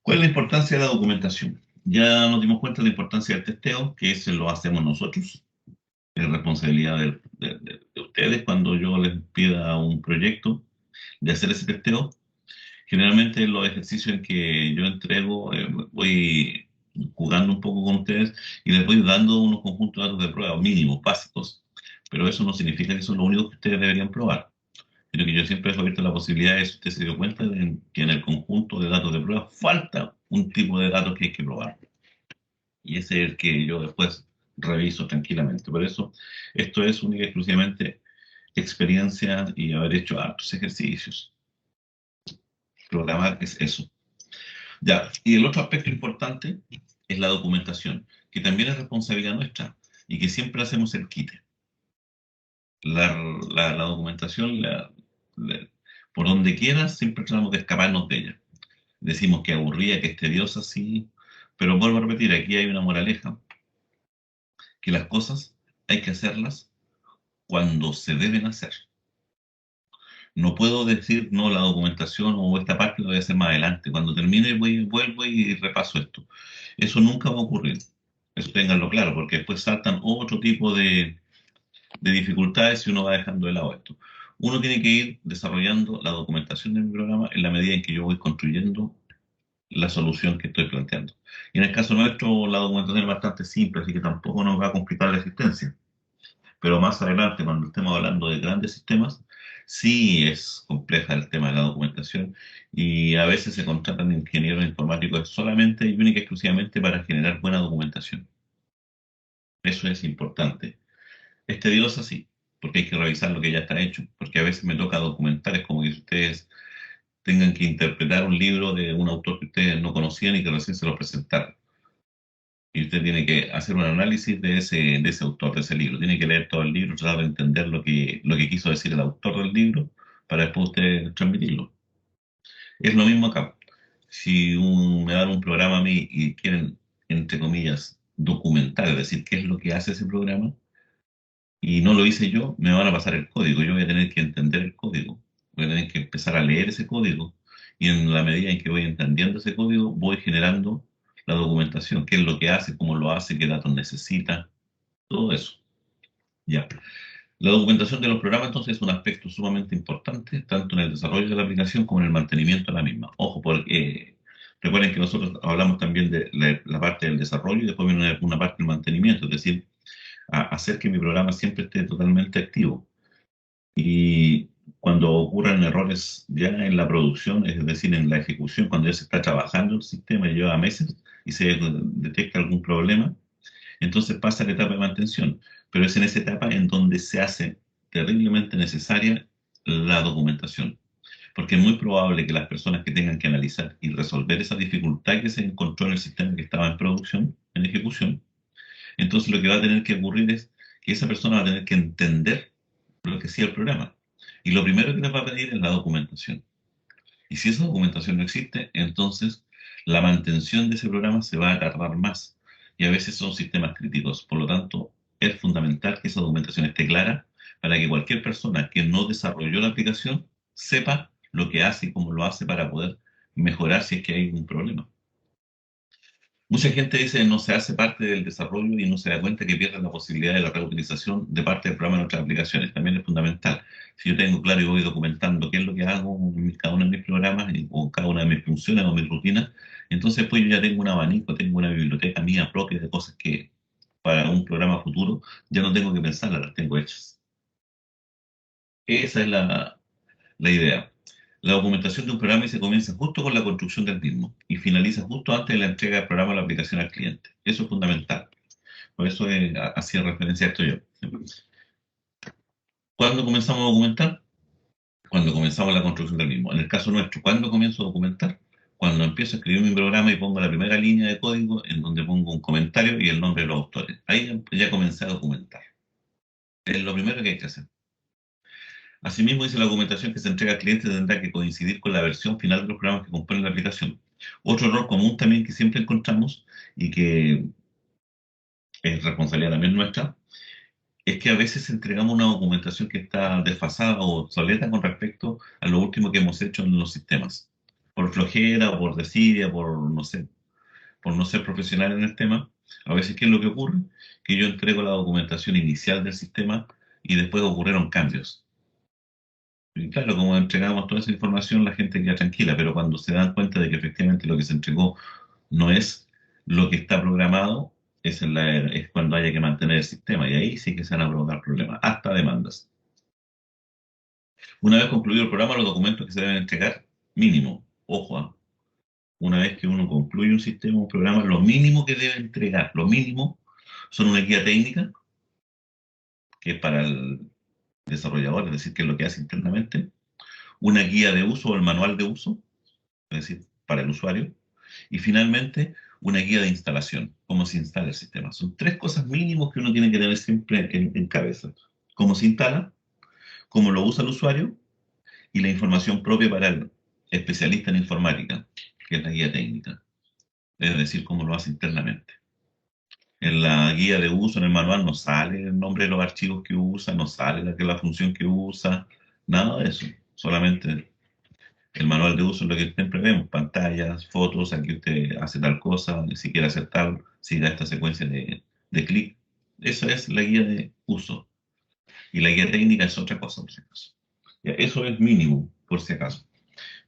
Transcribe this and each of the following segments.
¿Cuál es la importancia de la documentación? Ya nos dimos cuenta de la importancia del testeo, que ese lo hacemos nosotros. Es responsabilidad de ustedes cuando yo les pida un proyecto de hacer ese testeo. Generalmente los ejercicios en que yo entrego, voy jugando un poco con ustedes y les voy dando unos conjuntos de datos de prueba mínimos, básicos. Pero eso no significa que son lo único que ustedes deberían probar. Creo que yo siempre he abierto la posibilidad de, si usted se dio cuenta, de que en el conjunto de datos de prueba falta un tipo de datos que hay que probar. Y ese es el que yo después reviso tranquilamente. Por eso, esto es única y exclusivamente experiencia y haber hecho hartos ejercicios. Programar es eso. Ya, y el otro aspecto importante es la documentación, que también es responsabilidad nuestra y que siempre hacemos el quite. La, la documentación, por donde quiera, siempre tratamos de escaparnos de ella. Decimos que aburrida, que es tediosa, sí, pero vuelvo a repetir, aquí hay una moraleja, que las cosas hay que hacerlas cuando se deben hacer. No puedo decir, no, la documentación o esta parte lo voy a hacer más adelante. Cuando termine, vuelvo y repaso esto. Eso nunca va a ocurrir. Eso ténganlo claro, porque después saltan otro tipo de dificultades si uno va dejando de lado esto. Uno tiene que ir desarrollando la documentación de mi programa en la medida en que yo voy construyendo la solución que estoy planteando. Y en el caso nuestro, la documentación es bastante simple, así que tampoco nos va a complicar la existencia. Pero más adelante, cuando estemos hablando de grandes sistemas, sí es compleja el tema de la documentación y a veces se contratan ingenieros informáticos solamente y única y exclusivamente para generar buena documentación. Eso es importante. Es tedioso, sí, porque hay que revisar lo que ya está hecho, porque a veces me toca documentar, es como que si ustedes tengan que interpretar un libro de un autor que ustedes no conocían y que recién se lo presentaron. Y usted tiene que hacer un análisis de ese autor, de ese libro. Tiene que leer todo el libro, tratar de entender lo que quiso decir el autor del libro para después usted transmitirlo. Es lo mismo acá. Si me dan un programa a mí y quieren, entre comillas, documentar, es decir, qué es lo que hace ese programa, y no lo hice yo, me van a pasar el código. Yo voy a tener que entender el código. Voy a tener que empezar a leer ese código. Y en la medida en que voy entendiendo ese código, voy generando la documentación, qué es lo que hace, cómo lo hace, qué datos necesita, todo eso. Ya. La documentación de los programas, entonces, es un aspecto sumamente importante, tanto en el desarrollo de la aplicación como en el mantenimiento de la misma. Ojo, porque recuerden que nosotros hablamos también de la parte del desarrollo y después viene una parte del mantenimiento, es decir, hacer que mi programa siempre esté totalmente activo. Y cuando ocurran errores ya en la producción, es decir, en la ejecución, cuando ya se está trabajando el sistema y lleva meses y se detecta algún problema, entonces pasa a la etapa de mantención. Pero es en esa etapa en donde se hace terriblemente necesaria la documentación. Porque es muy probable que las personas que tengan que analizar y resolver esa dificultad que se encontró en el sistema que estaba en producción, en ejecución, entonces lo que va a tener que ocurrir es que esa persona va a tener que entender lo que hacía el programa. Y lo primero que les va a pedir es la documentación. Y si esa documentación no existe, entonces la mantención de ese programa se va a tardar más. Y a veces son sistemas críticos. Por lo tanto, es fundamental que esa documentación esté clara para que cualquier persona que no desarrolló la aplicación sepa lo que hace y cómo lo hace para poder mejorar si es que hay un problema. Mucha gente dice no se hace parte del desarrollo y no se da cuenta que pierde la posibilidad de la reutilización de parte del programa en otras aplicaciones. También es fundamental. Si yo tengo claro y voy documentando qué es lo que hago en cada uno de mis programas o cada una de mis funciones o mis rutinas, entonces pues yo ya tengo un abanico, tengo una biblioteca mía propia de cosas que para un programa futuro ya no tengo que pensarlas, las tengo hechas. Esa es la idea. La documentación de un programa y se comienza justo con la construcción del mismo y finaliza justo antes de la entrega del programa o la aplicación al cliente. Eso es fundamental. Por eso hacía referencia a esto yo. ¿Cuándo comenzamos a documentar? Cuando comenzamos la construcción del mismo. En el caso nuestro, ¿cuándo comienzo a documentar? Cuando empiezo a escribir mi programa y pongo la primera línea de código en donde pongo un comentario y el nombre de los autores. Ahí ya comencé a documentar. Es lo primero que hay que hacer. Asimismo, dice la documentación que se entrega al cliente tendrá que coincidir con la versión final de los programas que componen la aplicación. Otro error común también que siempre encontramos y que es responsabilidad también nuestra, es que a veces entregamos una documentación que está desfasada o obsoleta con respecto a lo último que hemos hecho en los sistemas. por flojera o por desidia, por no ser profesional en el tema, a veces, ¿qué es lo que ocurre? Que yo entrego la documentación inicial del sistema y después ocurrieron cambios. Y claro, como entregamos toda esa información, la gente queda tranquila, pero cuando se dan cuenta de que efectivamente lo que se entregó no es lo que está programado, es cuando haya que mantener el sistema, y ahí sí que se van a provocar problemas, hasta demandas. Una vez concluido el programa, los documentos que se deben entregar, mínimo, ojo, una vez que uno concluye un sistema, un programa, lo mínimo que debe entregar, lo mínimo, son una guía técnica, que es para el desarrollador, es decir, que es lo que hace internamente, una guía de uso o el manual de uso, es decir, para el usuario, y finalmente una guía de instalación, cómo se instala el sistema. Son tres cosas mínimas que uno tiene que tener siempre en cabeza. Cómo se instala, cómo lo usa el usuario y la información propia para el especialista en informática, que es la guía técnica, es decir, cómo lo hace internamente. En la guía de uso, en el manual, no sale el nombre de los archivos que usa, no sale la función que usa, nada de eso. Solamente el manual de uso es lo que siempre vemos, pantallas, fotos, aquí usted hace tal cosa, si quiere hacer tal, siga esta secuencia de clic. Eso es la guía de uso. Y la guía técnica es otra cosa, por si acaso. Ya, eso es mínimo, por si acaso.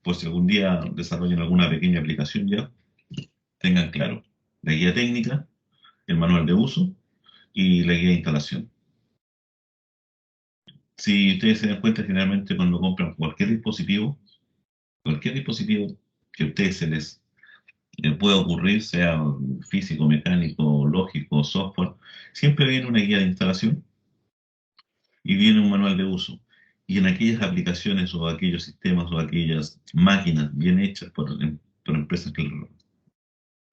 Por si algún día desarrollan alguna pequeña aplicación ya, tengan claro. La guía técnica, el manual de uso y la guía de instalación. Si ustedes se dan cuenta, generalmente cuando compran cualquier dispositivo que a ustedes se les pueda ocurrir, sea físico, mecánico, lógico, software, siempre viene una guía de instalación y viene un manual de uso. Y en aquellas aplicaciones o aquellos sistemas o aquellas máquinas bien hechas por empresas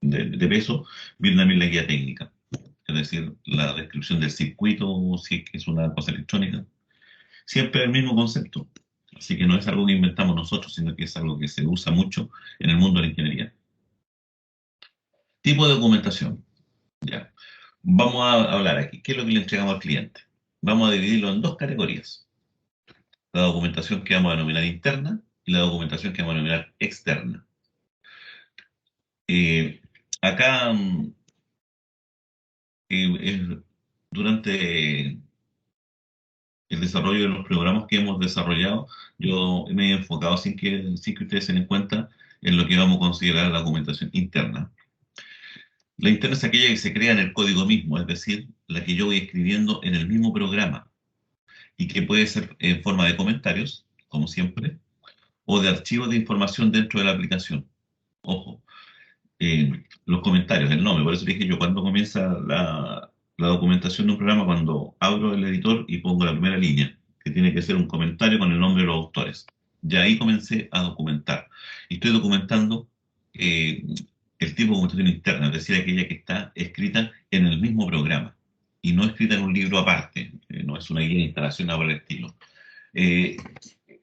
de peso, viene también la guía técnica. Es decir, la descripción del circuito, si es que es una cosa electrónica. Siempre el mismo concepto. Así que no es algo que inventamos nosotros, sino que es algo que se usa mucho en el mundo de la ingeniería. Tipo de documentación. Ya. Vamos a hablar aquí. ¿Qué es lo que le entregamos al cliente? Vamos a dividirlo en dos categorías. La documentación que vamos a denominar interna y la documentación que vamos a denominar externa. Eh, acá, durante el desarrollo de los programas que hemos desarrollado, yo me he enfocado sin que ustedes se den cuenta en lo que vamos a considerar la documentación interna. La interna es aquella que se crea en el código mismo, es decir, la que yo voy escribiendo en el mismo programa y que puede ser en forma de comentarios, como siempre, o de archivos de información dentro de la aplicación. Ojo, los comentarios, el nombre, por eso dije yo, cuando comienza la documentación de un programa, cuando abro el editor y pongo la primera línea, que tiene que ser un comentario con el nombre de los autores. Ya ahí comencé a documentar. Y estoy documentando eh, el tipo de documentación interna, es decir, aquella que está escrita en el mismo programa y no escrita en un libro aparte, no es una guía de instalación o por el estilo. Eh,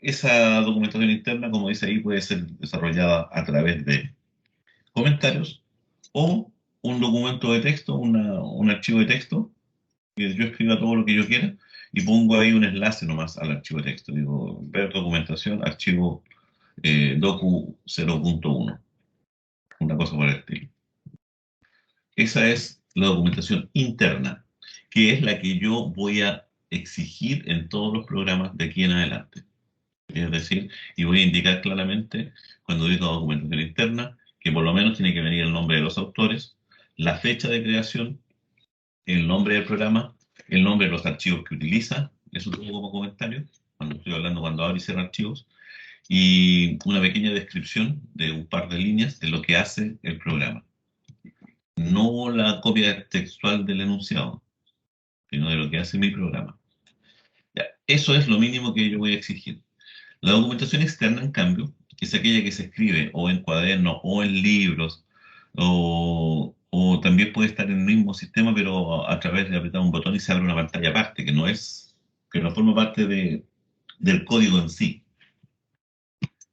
esa documentación interna, como dice ahí, puede ser desarrollada a través de comentarios o un documento de texto, un archivo de texto, que yo escriba todo lo que yo quiera y pongo ahí un enlace nomás al archivo de texto. Digo, ver documentación, archivo docu 0.1, una cosa por el estilo. Esa es la documentación interna, que es la que yo voy a exigir en todos los programas de aquí en adelante. Es decir, y voy a indicar claramente, cuando digo documentación interna, que por lo menos tiene que venir el nombre de los autores, la fecha de creación, el nombre del programa, el nombre de los archivos que utiliza, eso todo como comentario, cuando estoy hablando cuando abro y cierro archivos, y una pequeña descripción de un par de líneas de lo que hace el programa. No la copia textual del enunciado, sino de lo que hace mi programa. Ya, eso es lo mínimo que yo voy a exigir. La documentación externa, en cambio, es aquella que se escribe o en cuadernos o en libros, o también puede estar en el mismo sistema, pero a través de apretar un botón y se abre una pantalla aparte, que no forma parte del código en sí.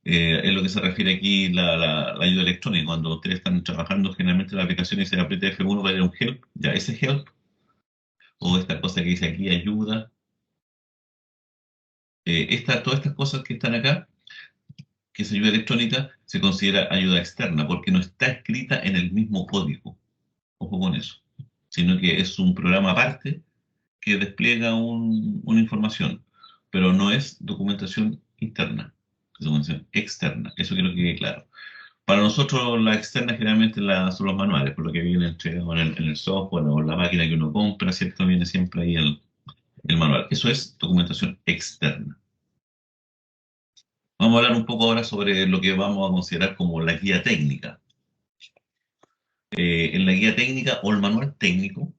Es lo que se refiere aquí la ayuda electrónica. Cuando ustedes están trabajando, generalmente la aplicación dice apriete F1 para ir a un help, ya ese help, o esta cosa que dice aquí ayuda, todas estas cosas que están acá que esa ayuda electrónica se considera ayuda externa porque no está escrita en el mismo código. Ojo con eso. Sino que es un programa aparte que despliega una información, pero no es documentación interna, es documentación externa. Eso quiero que quede claro. Para nosotros la externa generalmente son los manuales, por lo que viene entregado en el software o en la máquina que uno compra, ¿cierto? Viene siempre ahí el manual. Eso es documentación externa. Vamos a hablar un poco ahora sobre lo que vamos a considerar como la guía técnica. En la guía técnica o el manual técnico,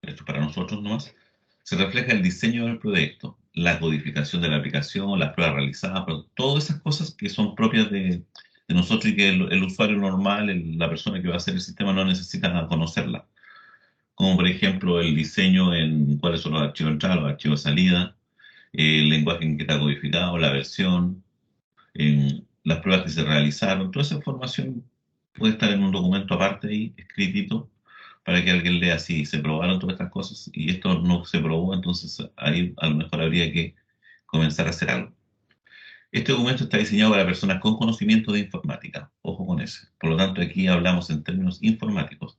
esto para nosotros nomás, se refleja el diseño del proyecto, la codificación de la aplicación, las pruebas realizadas, pero todas esas cosas que son propias de nosotros y que el usuario normal, la persona que va a hacer el sistema no necesita conocerla. Como por ejemplo el diseño en cuáles son los archivos de entrada, los archivos de salida, el lenguaje en que está codificado, la versión, en las pruebas que se realizaron. Toda esa información puede estar en un documento aparte ahí, escritito, para que alguien lea si se probaron todas estas cosas y esto no se probó, entonces ahí a lo mejor habría que comenzar a hacer algo. Este documento está diseñado para personas con conocimiento de informática. Ojo con ese. Por lo tanto, aquí hablamos en términos informáticos.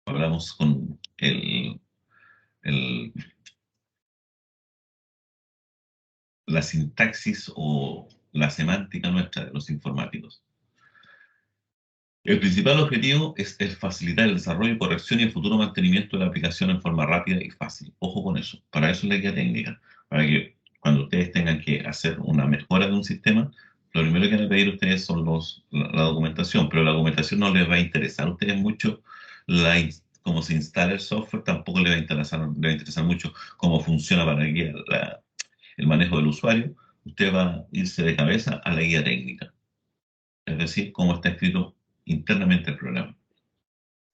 Hablamos con el- la sintaxis o la semántica nuestra de los informáticos. El principal objetivo es el facilitar el desarrollo, corrección y el futuro mantenimiento de la aplicación en forma rápida y fácil. Ojo con eso. Para eso es la guía técnica. Para que cuando ustedes tengan que hacer una mejora de un sistema, lo primero que van a pedir ustedes son la documentación, pero la documentación no les va a interesar a ustedes mucho cómo se instala el software, tampoco les va a interesar mucho cómo funciona para guiar el manejo del usuario. Usted va a irse de cabeza a la guía técnica, es decir, cómo está escrito internamente el programa.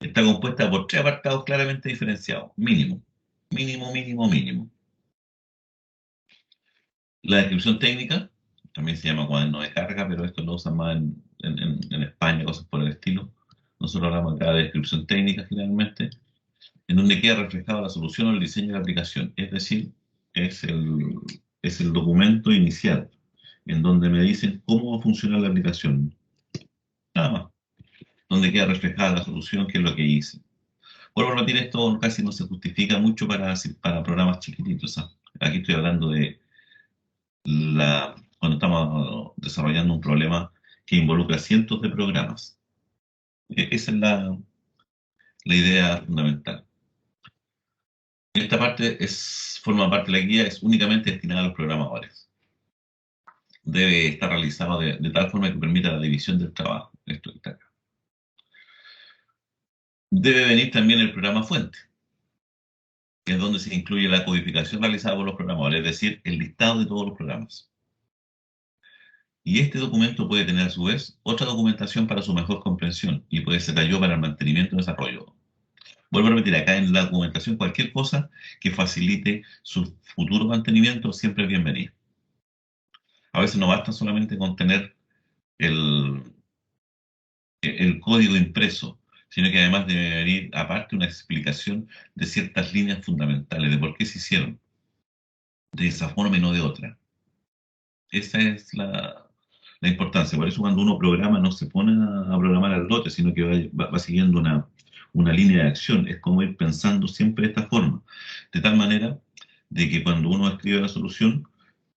Está compuesta por tres apartados claramente diferenciados. Mínimo, mínimo, mínimo, mínimo. La descripción técnica, también se llama cuaderno de carga, pero esto lo usan más en España, cosas por el estilo. Nosotros hablamos acá de descripción técnica generalmente, en donde queda reflejada la solución o el diseño de la aplicación. Es decir, es el, es el documento inicial, en donde me dicen cómo va a funcionar la aplicación. Nada más. Donde queda reflejada la solución, que es lo que hice. Vuelvo a repetir, esto casi no se justifica mucho para programas chiquititos, ¿ah? Aquí estoy hablando de cuando estamos desarrollando un problema que involucra cientos de programas. Esa es la idea fundamental. Esta parte forma parte de la guía, es únicamente destinada a los programadores. Debe estar realizado de tal forma que permita la división del trabajo. Esto está acá. Debe venir también el programa fuente, que es donde se incluye la codificación realizada por los programadores, es decir, el listado de todos los programas. Y este documento puede tener a su vez otra documentación para su mejor comprensión y puede ser ayuda para el mantenimiento y desarrollo. Vuelvo a repetir, acá en la documentación cualquier cosa que facilite su futuro mantenimiento siempre es bienvenida. A veces no basta solamente con tener el, el código impreso, sino que además debe venir aparte una explicación de ciertas líneas fundamentales, de por qué se hicieron de esa forma y no de otra. Esa es la importancia. Por eso cuando uno programa no se pone a programar al lote, sino que va siguiendo una línea de acción. Es como ir pensando siempre de esta forma. De tal manera de que cuando uno escribe la solución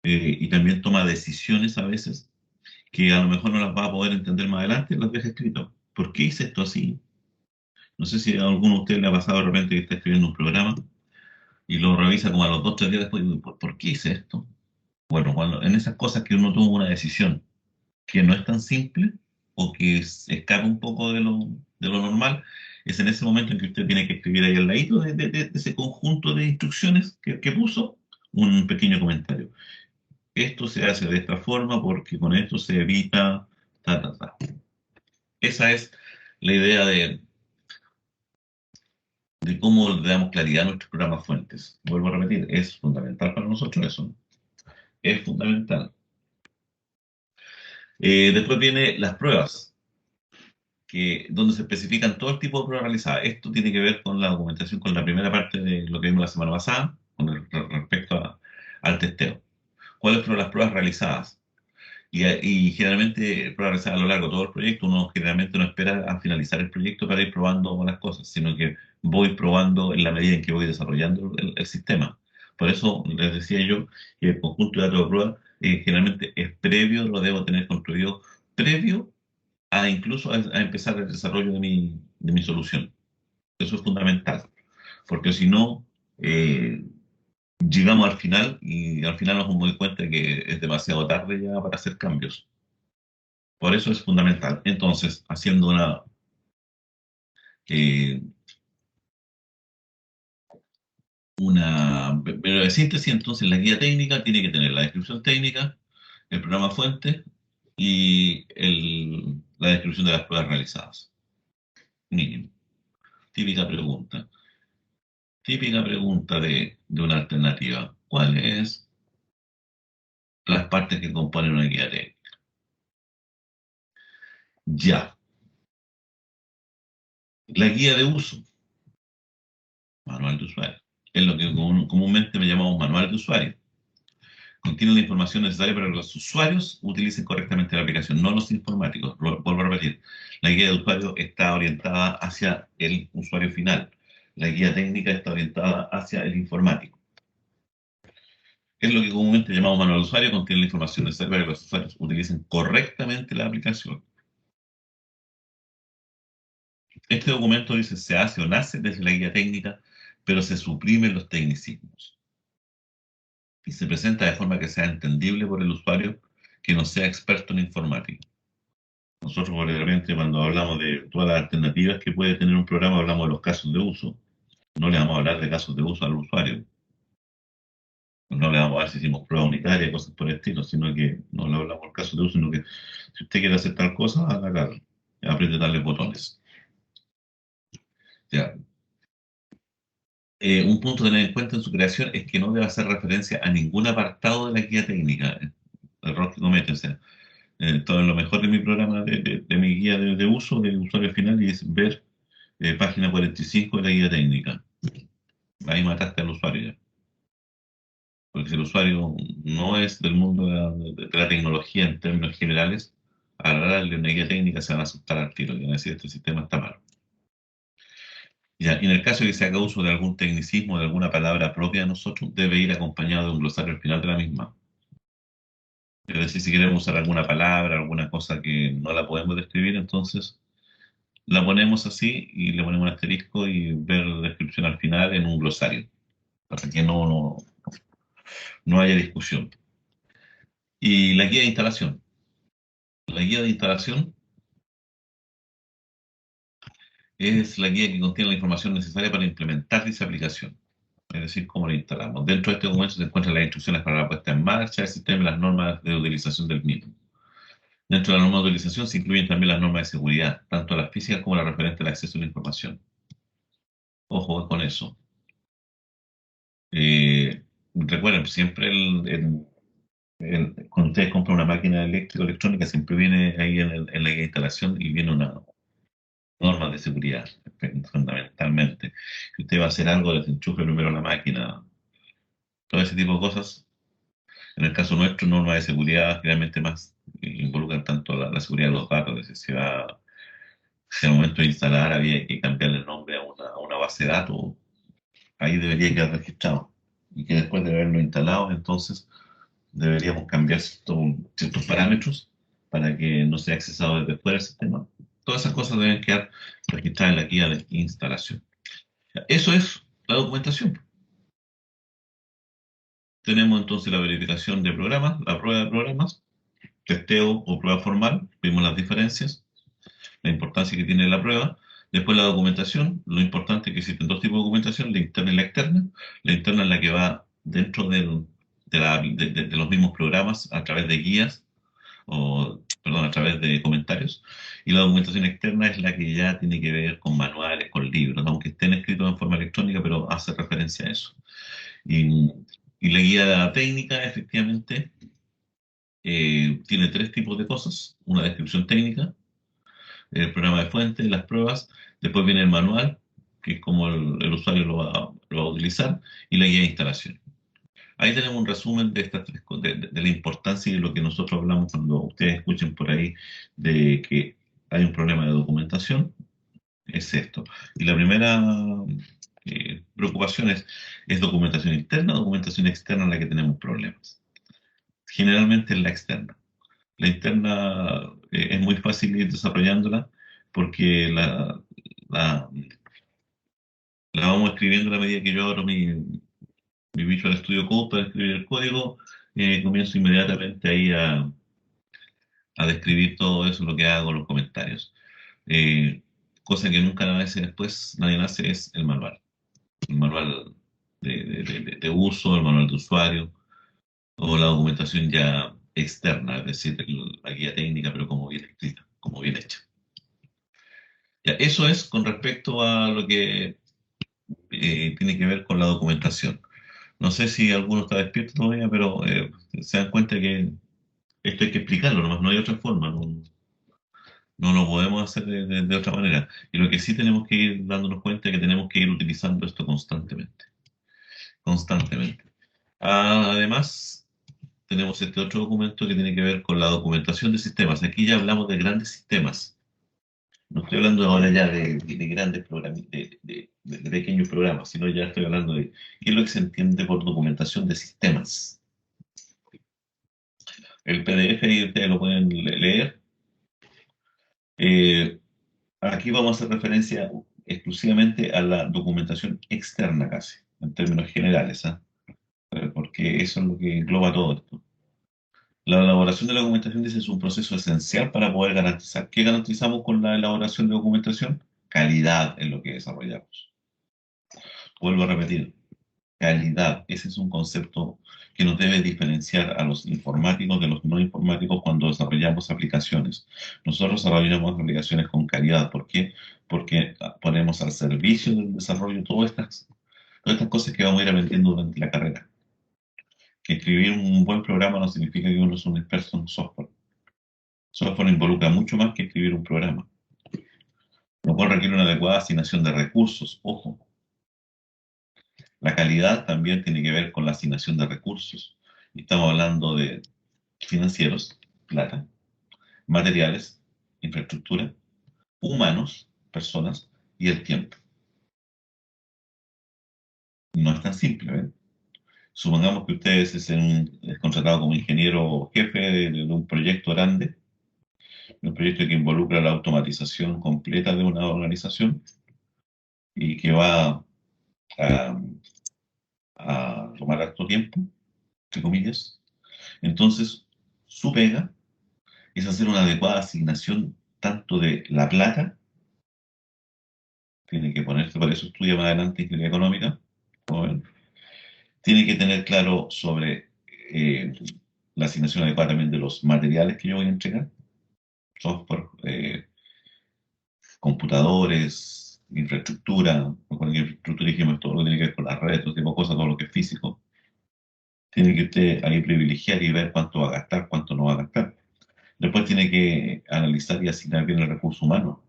y también toma decisiones a veces, que a lo mejor no las va a poder entender más adelante, las deja escrito. ¿Por qué hice esto así? No sé si a alguno de ustedes le ha pasado de repente que está escribiendo un programa y lo revisa como a los 2 o 3 días después y dice, ¿por qué hice esto? Bueno, en esas cosas que uno toma una decisión que no es tan simple o que escapa un poco de lo normal, es en ese momento en que usted tiene que escribir ahí al ladito de ese conjunto de instrucciones que puso un pequeño comentario. Esto se hace de esta forma porque con esto se evita ta, ta, ta. Esa es la idea de cómo le damos claridad a nuestros programas fuentes. Vuelvo a repetir, es fundamental para nosotros eso. Es fundamental. Después viene las pruebas, donde se especifican todo el tipo de pruebas realizadas. Esto tiene que ver con la documentación, con la primera parte de lo que vimos la semana pasada, respecto al testeo. ¿Cuáles fueron las pruebas realizadas? Y generalmente, pruebas a lo largo de todo el proyecto, uno generalmente no espera a finalizar el proyecto para ir probando las cosas, sino que voy probando en la medida en que voy desarrollando el sistema. Por eso les decía yo que el conjunto de datos de prueba generalmente es previo, lo debo tener construido previo a incluso a empezar el desarrollo de mi solución. Eso es fundamental, porque si no, llegamos al final y al final nos damos cuenta que es demasiado tarde ya para hacer cambios. Por eso es fundamental. Entonces, haciendo eh, una breve síntesis, entonces la guía técnica tiene que tener la descripción técnica, el programa fuente y la descripción de las pruebas realizadas. Mínimo. Típica pregunta. Típica pregunta de una alternativa. ¿Cuáles las partes que componen una guía técnica? Ya. La guía de uso, manual de usuario. Es lo que comúnmente me llamamos manual de usuario. Contiene la información necesaria para que los usuarios utilicen correctamente la aplicación, no los informáticos. Vuelvo a repetir, la guía de usuario está orientada hacia el usuario final. La guía técnica está orientada hacia el informático. Es lo que comúnmente llamamos manual de usuario, contiene la información necesaria para que los usuarios utilicen correctamente la aplicación. Este documento dice se hace o nace desde la guía técnica, pero se suprimen los tecnicismos y se presenta de forma que sea entendible por el usuario que no sea experto en informática. Nosotros, probablemente, cuando hablamos de todas las alternativas que puede tener un programa, hablamos de los casos de uso. No le vamos a hablar de casos de uso al usuario. No le vamos a hablar si hicimos prueba unitaria, cosas por el estilo, sino que no le hablamos de casos de uso, sino que si usted quiere hacer tal cosa, hágalo. Apriete tales botones. Ya. Un punto a tener en cuenta en su creación es que no debe hacer referencia a ningún apartado de la guía técnica. El error que comete. O sea, todo lo mejor de mi programa, de mi guía de uso, del usuario final, y es ver página 45 de la guía técnica. Ahí mataste al usuario ya. Porque si el usuario no es del mundo de la tecnología en términos generales, al darle una guía técnica se van a asustar al tiro y van a decir este sistema está mal. Ya, y en el caso de que se haga uso de algún tecnicismo, de alguna palabra propia de nosotros, debe ir acompañado de un glosario al final de la misma. Es decir, si queremos usar alguna palabra, alguna cosa que no la podemos describir, entonces la ponemos así y le ponemos un asterisco y ver la descripción al final en un glosario, para que no haya discusión. Y la guía de instalación. La guía de instalación es la guía que contiene la información necesaria para implementar dicha aplicación, es decir, cómo la instalamos. Dentro de este documento se encuentran las instrucciones para la puesta en marcha del sistema y las normas de utilización del mismo. Dentro de la norma de utilización se incluyen también las normas de seguridad, tanto las físicas como las referentes al acceso a la información. Ojo con eso. Recuerden, siempre cuando ustedes compran una máquina eléctrica o electrónica, siempre viene ahí en la instalación y viene una norma de seguridad, fundamentalmente. Si usted va a hacer algo, desenchufe primero la máquina, todo ese tipo de cosas. En el caso nuestro, normas de seguridad generalmente más involucran tanto la seguridad de los datos, es decir, si al momento de instalar había que cambiarle el nombre a una base de datos, ahí debería quedar registrado. Y que después de haberlo instalado, entonces deberíamos cambiar ciertos parámetros para que no sea accesado desde fuera del sistema. Todas esas cosas deben quedar registradas en la guía de instalación. Eso es la documentación. Tenemos entonces la verificación de programas, la prueba de programas, testeo o prueba formal, vimos las diferencias, la importancia que tiene la prueba. Después la documentación, lo importante es que existen dos tipos de documentación, la interna y la externa. La interna es la que va dentro de los mismos programas a través de guías o, perdón, a través de comentarios. Y la documentación externa es la que ya tiene que ver con manuales, con libros, aunque estén escritos en forma electrónica, pero hace referencia a eso. Y, y la guía técnica, efectivamente, tiene tres tipos de cosas. Una descripción técnica, el programa de fuente, las pruebas, después viene el manual, que es como el usuario lo va a utilizar, y la guía de instalación. Ahí tenemos un resumen de estas de la importancia y de lo que nosotros hablamos cuando ustedes escuchen por ahí de que hay un problema de documentación, es esto. Y la primera preocupación es documentación interna o documentación externa en la que tenemos problemas. Generalmente es la externa. La interna es muy fácil ir desarrollándola porque la, la vamos escribiendo a la medida que yo abro mi Visual Studio Code para escribir el código. Comienzo inmediatamente ahí a describir todo eso, lo que hago, los comentarios. Eh, Cosa que nunca a veces después nadie hace es el manual de uso, el manual de usuario o la documentación ya externa, es decir, la guía técnica, pero como bien escrita, como bien hecha. Ya, eso es con respecto a lo que tiene que ver con la documentación. No sé si alguno está despierto todavía, pero se dan cuenta que esto hay que explicarlo, nomás no hay otra forma, no lo podemos hacer de otra manera. Y lo que sí tenemos que ir dándonos cuenta es que tenemos que ir utilizando esto constantemente, constantemente. Además, tenemos este otro documento que tiene que ver con la documentación de sistemas. Aquí ya hablamos de grandes sistemas. No estoy hablando ahora ya de grandes programas, de pequeños programas, sino ya estoy hablando de qué es lo que se entiende por documentación de sistemas. El PDF ahí ustedes lo pueden leer. Eh, Aquí vamos a hacer referencia exclusivamente a la documentación externa casi, en términos generales, ¿ah? Porque eso es lo que engloba todo esto. La elaboración de la documentación dice es un proceso esencial para poder garantizar. ¿Qué garantizamos con la elaboración de documentación? Calidad en lo que desarrollamos. Vuelvo a repetir, calidad. Ese es un concepto que nos debe diferenciar a los informáticos de los no informáticos cuando desarrollamos aplicaciones. Nosotros desarrollamos aplicaciones con calidad. ¿Por qué? Porque ponemos al servicio del desarrollo todas estas cosas que vamos a ir aprendiendo durante la carrera. Que escribir un buen programa no significa que uno es un experto en software. Software involucra mucho más que escribir un programa. Lo cual requiere una adecuada asignación de recursos. Ojo, la calidad también tiene que ver con la asignación de recursos. Estamos hablando de financieros, plata, materiales, infraestructura, humanos, personas y el tiempo. No es tan simple, ¿ven? Supongamos que ustedes es contratado como ingeniero jefe de un proyecto grande, un proyecto que involucra la automatización completa de una organización y que va a, a tomar harto tiempo, entre comillas. Entonces, su pega es hacer una adecuada asignación tanto de la plata, tiene que ponerse, para eso estudia más adelante ingeniería económica, como ven, tiene que tener claro sobre eh, la asignación adecuada también de los materiales que yo voy a entregar, software, computadores, infraestructura, con infraestructura dijimos todo lo que tiene que ver con las redes, todo tipo de cosas, todo lo que es físico. Tiene que usted ahí privilegiar y ver cuánto va a gastar, cuánto no va a gastar. Después tiene que analizar y asignar bien el recurso humano.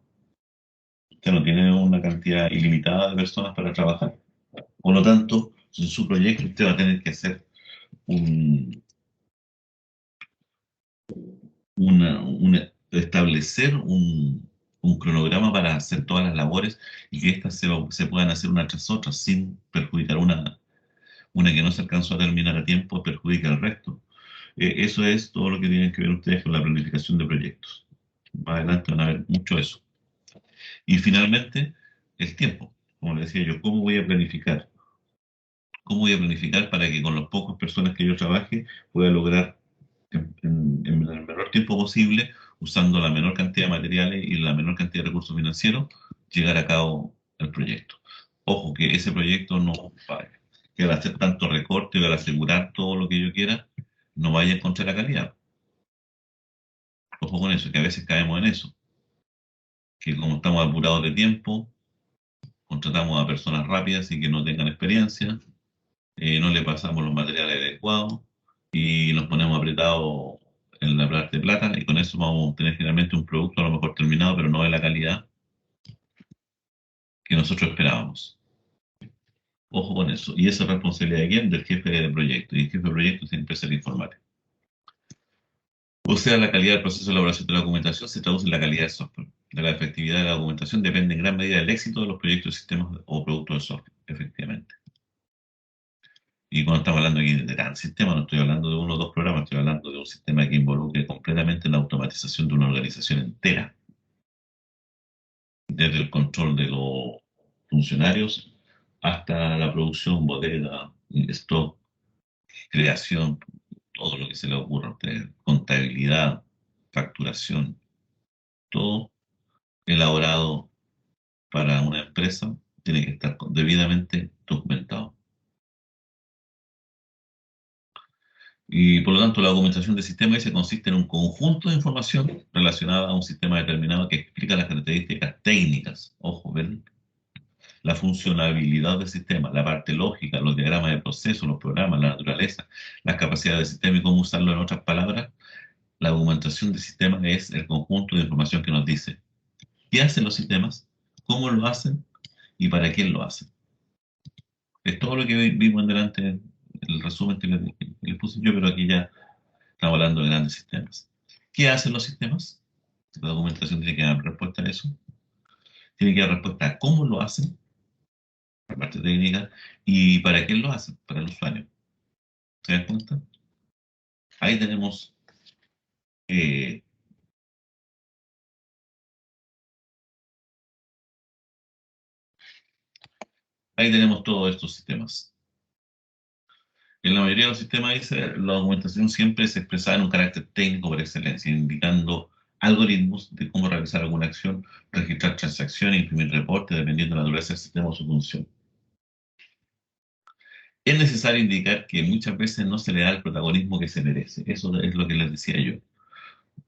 Usted no tiene una cantidad ilimitada de personas para trabajar. Por lo tanto, en su proyecto usted va a tener que hacer un, establecer un cronograma para hacer todas las labores y que éstas se puedan hacer una tras otra sin perjudicar una que no se alcanzó a terminar a tiempo, perjudica al resto. Eso es todo lo que tienen que ver ustedes con la planificación de proyectos. Más adelante van a ver mucho eso. Y finalmente, el tiempo. Como le decía yo, ¿cómo voy a planificar? ¿Cómo voy a planificar para que con las pocas personas que yo trabaje pueda lograr en el menor tiempo posible, usando la menor cantidad de materiales y la menor cantidad de recursos financieros, llegar a cabo el proyecto? Ojo, que ese proyecto no vaya, que al hacer tanto recorte, al asegurar todo lo que yo quiera, no vaya en contra de la calidad. Ojo con eso, que a veces caemos en eso, que como estamos apurados de tiempo, contratamos a personas rápidas y que no tengan experiencia, no le pasamos los materiales adecuados y nos ponemos apretados en la parte de plata y con eso vamos a tener generalmente un producto a lo mejor terminado, pero no de la calidad que nosotros esperábamos. Ojo con eso. ¿Y eso es responsabilidad de quién? Del jefe de proyecto. Y el jefe de proyecto siempre es el informático. O sea, la calidad del proceso de elaboración de la documentación se traduce en la calidad del software. De la efectividad de la documentación depende en gran medida del éxito de los proyectos, sistemas o productos de software, efectivamente. Y cuando estamos hablando aquí de gran sistema, no estoy hablando de uno o dos programas, estoy hablando de un sistema que involucre completamente la automatización de una organización entera, desde el control de los funcionarios hasta la producción, bodega, stock, creación, todo lo que se le ocurra a usted, contabilidad, facturación, todo elaborado para una empresa tiene que estar debidamente documentado. Y por lo tanto, la documentación del sistema ese consiste en un conjunto de información relacionada a un sistema determinado que explica las características técnicas, ojo, ¿ven? La funcionabilidad del sistema, la parte lógica, los diagramas de proceso, los programas, la naturaleza, las capacidades del sistema y cómo usarlo. En otras palabras, la documentación del sistema es el conjunto de información que nos dice qué hacen los sistemas, cómo lo hacen y para quién lo hacen. Es todo lo que vimos en delante, el resumen que le puse yo, pero aquí ya estamos hablando de grandes sistemas. ¿Qué hacen los sistemas? La documentación tiene que dar respuesta a eso. Tiene que dar respuesta a cómo lo hacen, la parte técnica, y para quién lo hacen, para el usuario. ¿Se dan cuenta? Ahí tenemos, eh, ahí tenemos todos estos sistemas. En la mayoría de los sistemas dice, la documentación siempre es expresada en un carácter técnico por excelencia, indicando algoritmos de cómo realizar alguna acción, registrar transacciones, imprimir reportes, dependiendo de la naturaleza del sistema o su función. Es necesario indicar que muchas veces no se le da el protagonismo que se merece. Eso es lo que les decía yo.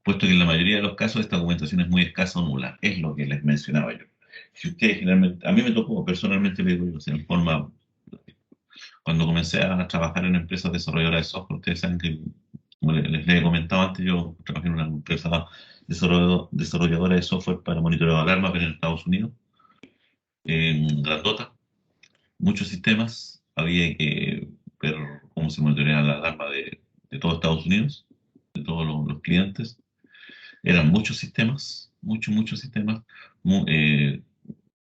Puesto que en la mayoría de los casos esta documentación es muy escasa o nula. Es lo que les mencionaba yo. Si ustedes generalmente, a mí me tocó personalmente, le digo yo, en forma, cuando comencé a trabajar en empresas desarrolladoras de software, ustedes saben que, como les he comentado antes, yo trabajé en una empresa desarrolladora de software para monitoreo de alarmas en Estados Unidos, en grandota, muchos sistemas, había que ver cómo se monitorea la alarma de todo Estados Unidos, de todos los clientes. Eran muchos sistemas, muchos sistemas,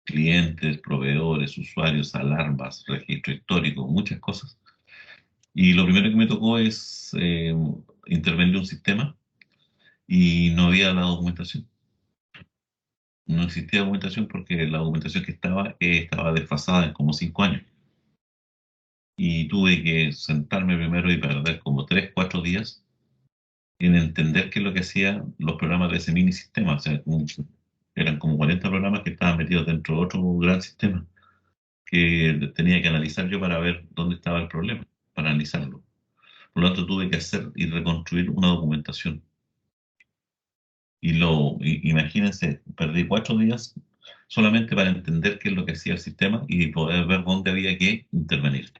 clientes, proveedores, usuarios, alarmas, registro histórico, muchas cosas. Y lo primero que me tocó es intervenir un sistema y no había la documentación. No existía documentación porque la documentación que estaba desfasada en como 5 años. Y tuve que sentarme primero y perder como 3, 4 días en entender qué es lo que hacían los programas de ese mini sistema. O sea, eran como 40 programas que estaban metidos dentro de otro gran sistema que tenía que analizar yo para ver dónde estaba el problema, para analizarlo. Por lo tanto, tuve que hacer y reconstruir una documentación. Imagínense, perdí 4 días solamente para entender qué es lo que hacía el sistema y poder ver dónde había que intervenir.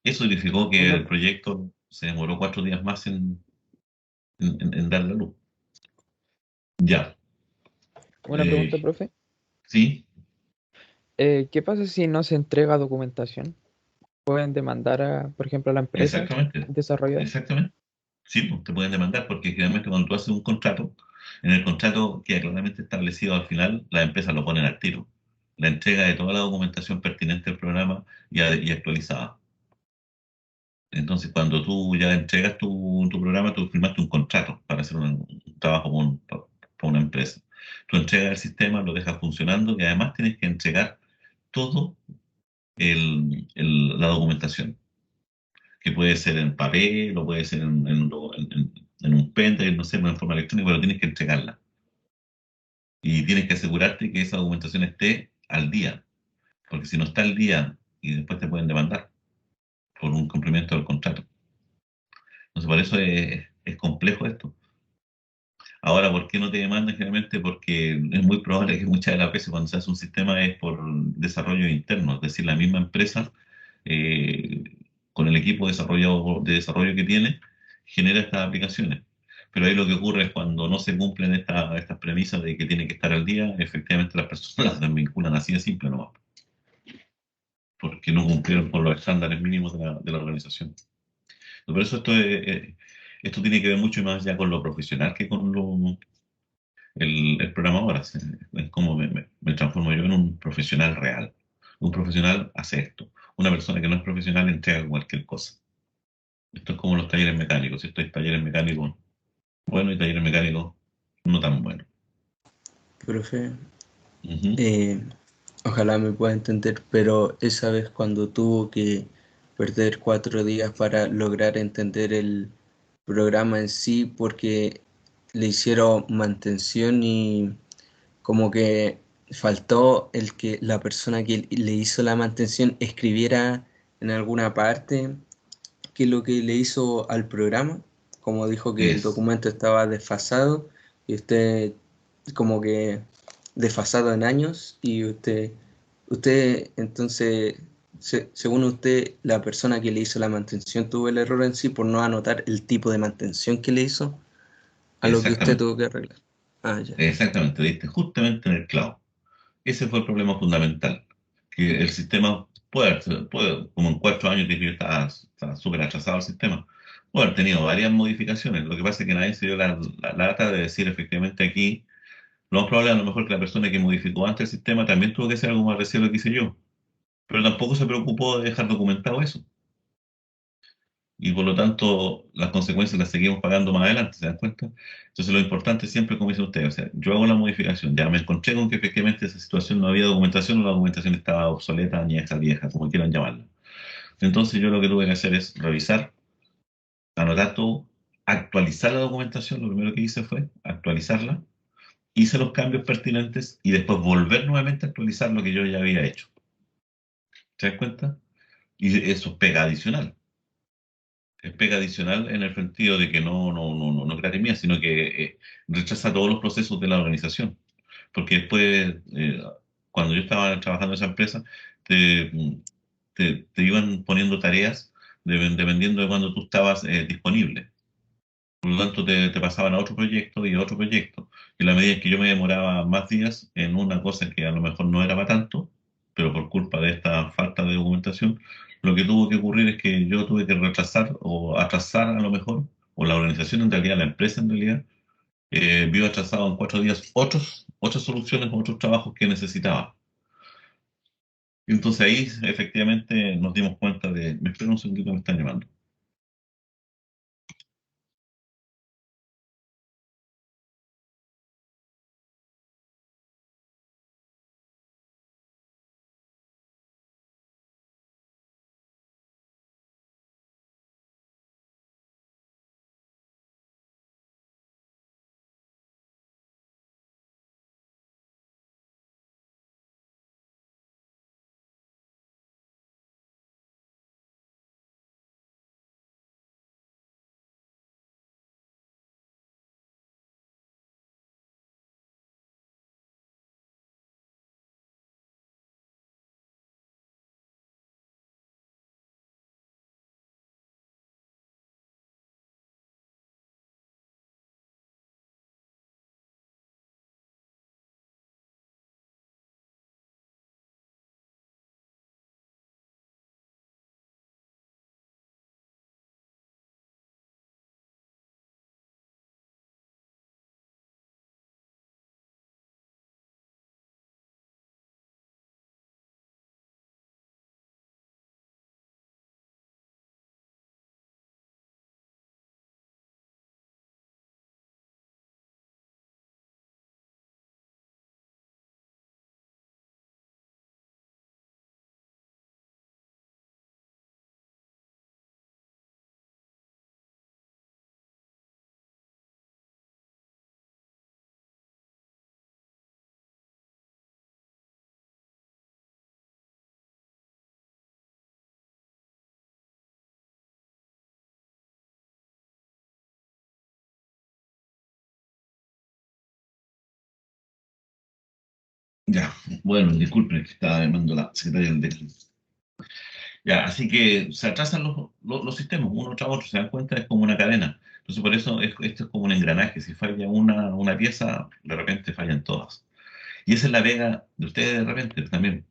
Eso significó que Una, el proyecto se demoró 4 días más en dar la luz. Ya, una pregunta, eh, profe. sí, ¿Qué pasa si no se entrega documentación? ¿Pueden demandar a, por ejemplo, a la empresa exactamente, desarrolladora? exactamente. Sí, pues, te pueden demandar porque generalmente cuando tú haces un contrato, en el contrato queda claramente establecido al final, las empresas lo ponen al tiro. La entrega de toda la documentación pertinente al programa y actualizada. Entonces, cuando tú ya entregas tu programa, tú firmaste un contrato para hacer un trabajo para una empresa. Tú entregas el sistema, lo dejas funcionando y además tienes que entregar todo la documentación, que puede ser en papel o puede ser en un pendrive, no sé, en forma electrónica, pero tienes que entregarla. Y tienes que asegurarte que esa documentación esté al día, porque si no está al día y después te pueden demandar por un cumplimiento del contrato. Entonces, por eso es complejo esto. Ahora, ¿por qué no te demandan generalmente? Porque es muy probable que muchas de las veces cuando se hace un sistema es por desarrollo interno, es decir, la misma empresa eh, con el equipo de desarrollo que tiene genera estas aplicaciones. Pero ahí lo que ocurre es cuando no se cumplen estas premisas de que tiene que estar al día, efectivamente las personas las desvinculan así de simple nomás. porque no cumplieron con los estándares mínimos de la organización. Por eso esto tiene que ver mucho más ya con lo profesional que con el programador. Es como me transformo yo en un profesional real. Un profesional hace esto. Una persona que no es profesional entrega cualquier cosa. Esto es como los talleres mecánicos. Esto hay talleres mecánicos buenos y talleres mecánicos no tan buenos. Profe, Ujú. eh, ojalá me pueda entender, pero esa vez cuando tuvo que perder 4 días para lograr entender el programa en sí, porque le hicieron mantención y como que faltó el que la persona que le hizo la mantención escribiera en alguna parte qué es lo que le hizo al programa, como dijo que el Es documento estaba desfasado y usted como que desfasado en años y usted entonces, según usted, la persona que le hizo la mantención tuvo el error en sí por no anotar el tipo de mantención que le hizo a lo que usted exactamente, tuvo que arreglar. Ah, ya. exactamente, diste justamente en el clavo. Ese fue el problema fundamental, que el sistema como en 4 años que yo estaba súper atrasado el sistema, puede haber tenido varias modificaciones. Lo que pasa es que nadie se dio la lata de decir efectivamente aquí, lo más probable a lo mejor que la persona que modificó antes el sistema también tuvo que hacer algo más recién lo que hice yo, pero tampoco se preocupó de dejar documentado eso. Y por lo tanto las consecuencias las seguimos pagando más adelante, ¿se dan cuenta? Entonces lo importante siempre, como dicen ustedes, o sea, yo hago la modificación, ya me encontré con que efectivamente esa situación no había documentación o la documentación estaba obsoleta, añeja, vieja, como quieran llamarla. Entonces yo lo que tuve que hacer es revisar, anotar todo, actualizar la documentación, lo primero que hice fue actualizarla, hice los cambios pertinentes y después volver nuevamente a actualizar lo que yo ya había hecho. ¿Se dan cuenta? Y eso es pega adicional. Es pega adicional en el sentido de que no crea mía, sino que rechaza todos los procesos de la organización. Porque después, cuando yo estaba trabajando en esa empresa, te, te iban poniendo tareas dependiendo de cuando tú estabas disponible. Por lo tanto, te pasaban a otro proyecto y a otro proyecto. Y en la medida en que yo me demoraba más días en una cosa que a lo mejor no era para tanto, pero por culpa de esta falta de documentación, lo que tuvo que ocurrir es que yo tuve que retrasar o atrasar a lo mejor, o la organización en realidad, la empresa en realidad, vio atrasado en 4 días otras soluciones, otros trabajos que necesitaba. Y entonces ahí efectivamente nos dimos cuenta de, me espero un segundito, me están llamando. Ya, bueno, disculpen que estaba llamando la secretaria del DECLI. Ya, así que se atrasan los sistemas, uno tras otro, se dan cuenta, es como una cadena. Entonces, por eso esto es como un engranaje. Si falla una pieza, de repente fallan todas. Y esa es la vega de ustedes de repente también.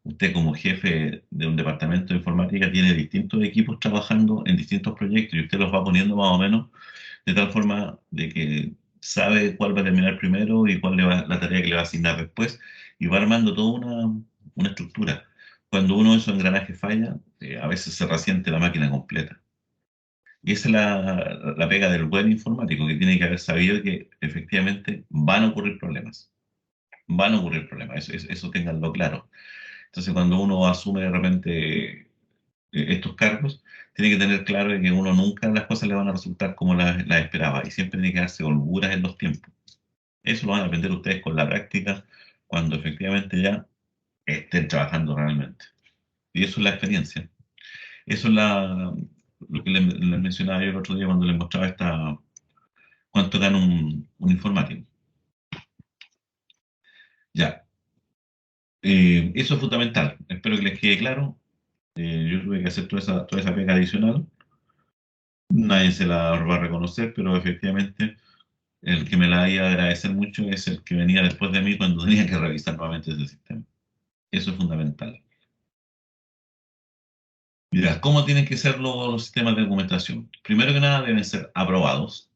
Usted como jefe de un departamento de informática tiene distintos equipos trabajando en distintos proyectos y usted los va poniendo más o menos de tal forma de que sabe cuál va a terminar primero y cuál la tarea que le va a asignar después y va armando toda una estructura. Cuando uno de esos engranajes falla, a veces se resiente la máquina completa. Y esa es la pega del buen informático, que tiene que haber sabido que efectivamente van a ocurrir problemas. Van a ocurrir problemas, eso ténganlo claro. Entonces, cuando uno asume de repente estos cargos, tiene que tener claro de que uno nunca las cosas le van a resultar como las esperaba y siempre tiene que darse holguras en los tiempos. Eso lo van a aprender ustedes con la práctica cuando efectivamente ya estén trabajando realmente. Y eso es la experiencia. Eso es lo que les mencionaba yo el otro día cuando les mostraba cuánto gana un informático. Ya, eso es fundamental. Espero que les quede claro. Yo tuve que hacer toda esa pega adicional. Nadie se la va a reconocer, pero efectivamente el que me la iba a agradecer mucho es el que venía después de mí cuando tenía que revisar nuevamente ese sistema. Eso es fundamental. Mira, ¿cómo tienen que ser los sistemas de documentación? Primero que nada, deben ser aprobados,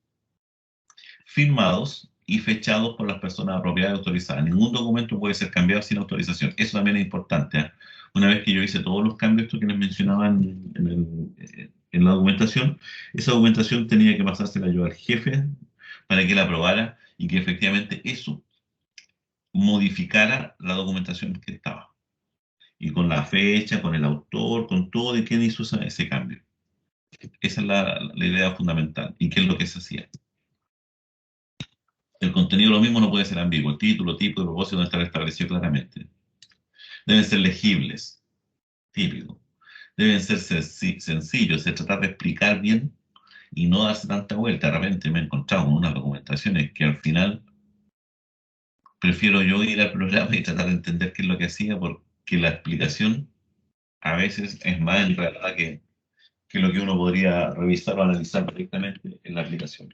firmados y fechados por las personas apropiadas y autorizadas. Ningún documento puede ser cambiado sin autorización. Eso también es importante, ¿eh? Una vez que yo hice todos los cambios estos que les mencionaba en la documentación, esa documentación tenía que pasársela yo al jefe para que la aprobara y que efectivamente eso modificara la documentación que estaba. Y con la fecha, con el autor, con todo de quién hizo ese cambio. Esa es la idea fundamental. ¿Y qué es lo que se hacía? El contenido lo mismo no puede ser ambiguo. El título, tipo y propósito deben estar establecidos claramente. Deben ser legibles, típico. Deben ser sencillos, es tratar de explicar bien y no darse tanta vuelta. De repente me he encontrado con unas documentaciones que al final prefiero yo ir al programa y tratar de entender qué es lo que hacía porque la explicación a veces es más enredada que lo que uno podría revisar o analizar directamente en la aplicación.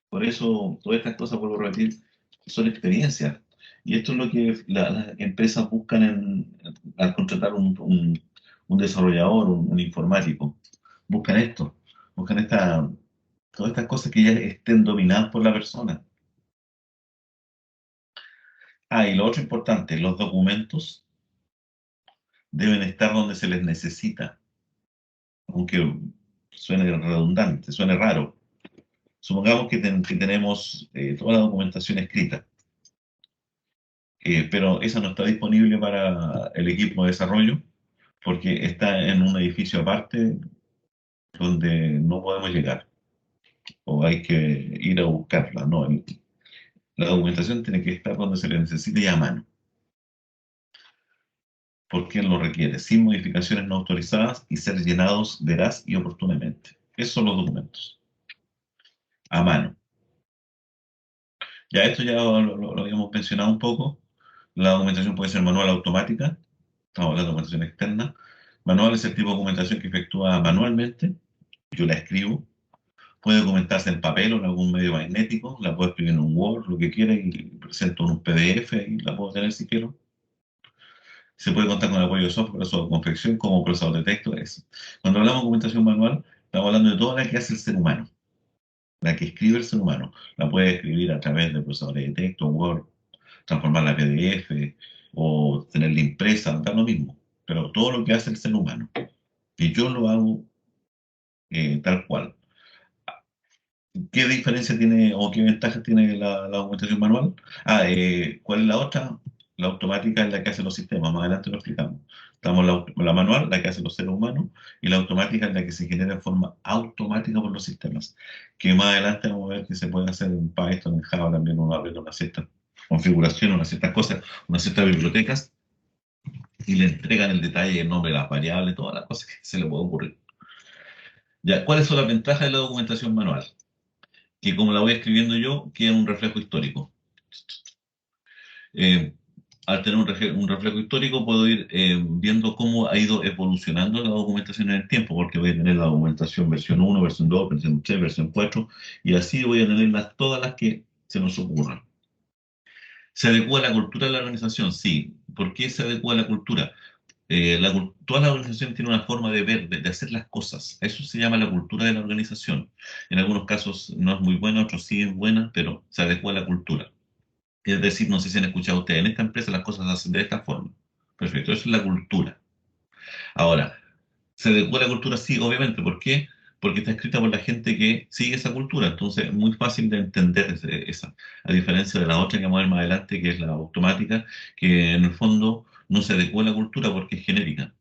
Por eso, todas estas cosas, vuelvo a repetir, son experiencias. Y esto es lo que las empresas buscan al contratar un desarrollador, un informático. Buscan esto, buscan todas estas cosas que ya estén dominadas por la persona. Ah, y lo otro importante, los documentos deben estar donde se les necesita, aunque suene redundante, suene raro. Supongamos que tenemos toda la documentación escrita, pero esa no está disponible para el equipo de desarrollo porque está en un edificio aparte donde no podemos llegar o hay que ir a buscarla. No, la documentación tiene que estar donde se le necesite y a mano, porque lo requiere, sin modificaciones no autorizadas y ser llenados veraz y oportunamente. Esos son los documentos, a mano. Ya esto ya lo habíamos mencionado un poco. La documentación puede ser manual automática, estamos hablando de documentación externa. Manual es el tipo de documentación que efectúa manualmente, yo la escribo. Puede documentarse en papel o en algún medio magnético, la puedo escribir en un Word, lo que quiera, y presento en un PDF y la puedo tener si quiero. Se puede contar con el apoyo de software para su confección como procesador de texto. Cuando hablamos de documentación manual, estamos hablando de toda la que hace el ser humano, la que escribe el ser humano. La puede escribir a través de procesadores de texto, Word, transformarla a PDF o tenerla impresa, da lo mismo. Pero todo lo que hace el ser humano, y yo lo hago tal cual. ¿Qué diferencia tiene o qué ventajas tiene la documentación manual? ¿Cuál es la otra? La automática es la que hace los sistemas, más adelante lo explicamos. Estamos la manual, la que hace los seres humanos, y la automática es la que se genera de forma automática por los sistemas. Que más adelante vamos a ver que se puede hacer en Python, en Java también, uno abre una cierta configuración, unas ciertas cosas, unas ciertas bibliotecas, y le entregan el detalle, el nombre de las variables, todas las cosas que se le puede ocurrir. Ya, ¿cuáles son las ventajas de la documentación manual? Que como la voy escribiendo yo, queda un reflejo histórico. Eh, Al tener un reflejo histórico, puedo ir viendo cómo ha ido evolucionando la documentación en el tiempo, porque voy a tener la documentación versión 1, versión 2, versión 3, versión 4, y así voy a tener todas las que se nos ocurran. ¿Se adecua a la cultura de la organización? Sí. ¿Por qué se adecua a la cultura? Toda la organización tiene una forma de ver, de hacer las cosas. Eso se llama la cultura de la organización. En algunos casos no es muy buena, otros sí es buena, pero se adecua a la cultura. Es decir, no sé si han escuchado ustedes, en esta empresa las cosas se hacen de esta forma. Perfecto, eso es la cultura. Ahora, se adecua a la cultura, sí, obviamente. ¿Por qué? Porque está escrita por la gente que sigue esa cultura. Entonces, es muy fácil de entender esa. A diferencia de la otra que vamos a ver más adelante, que es la automática, que en el fondo no se adecua a la cultura porque es genérica.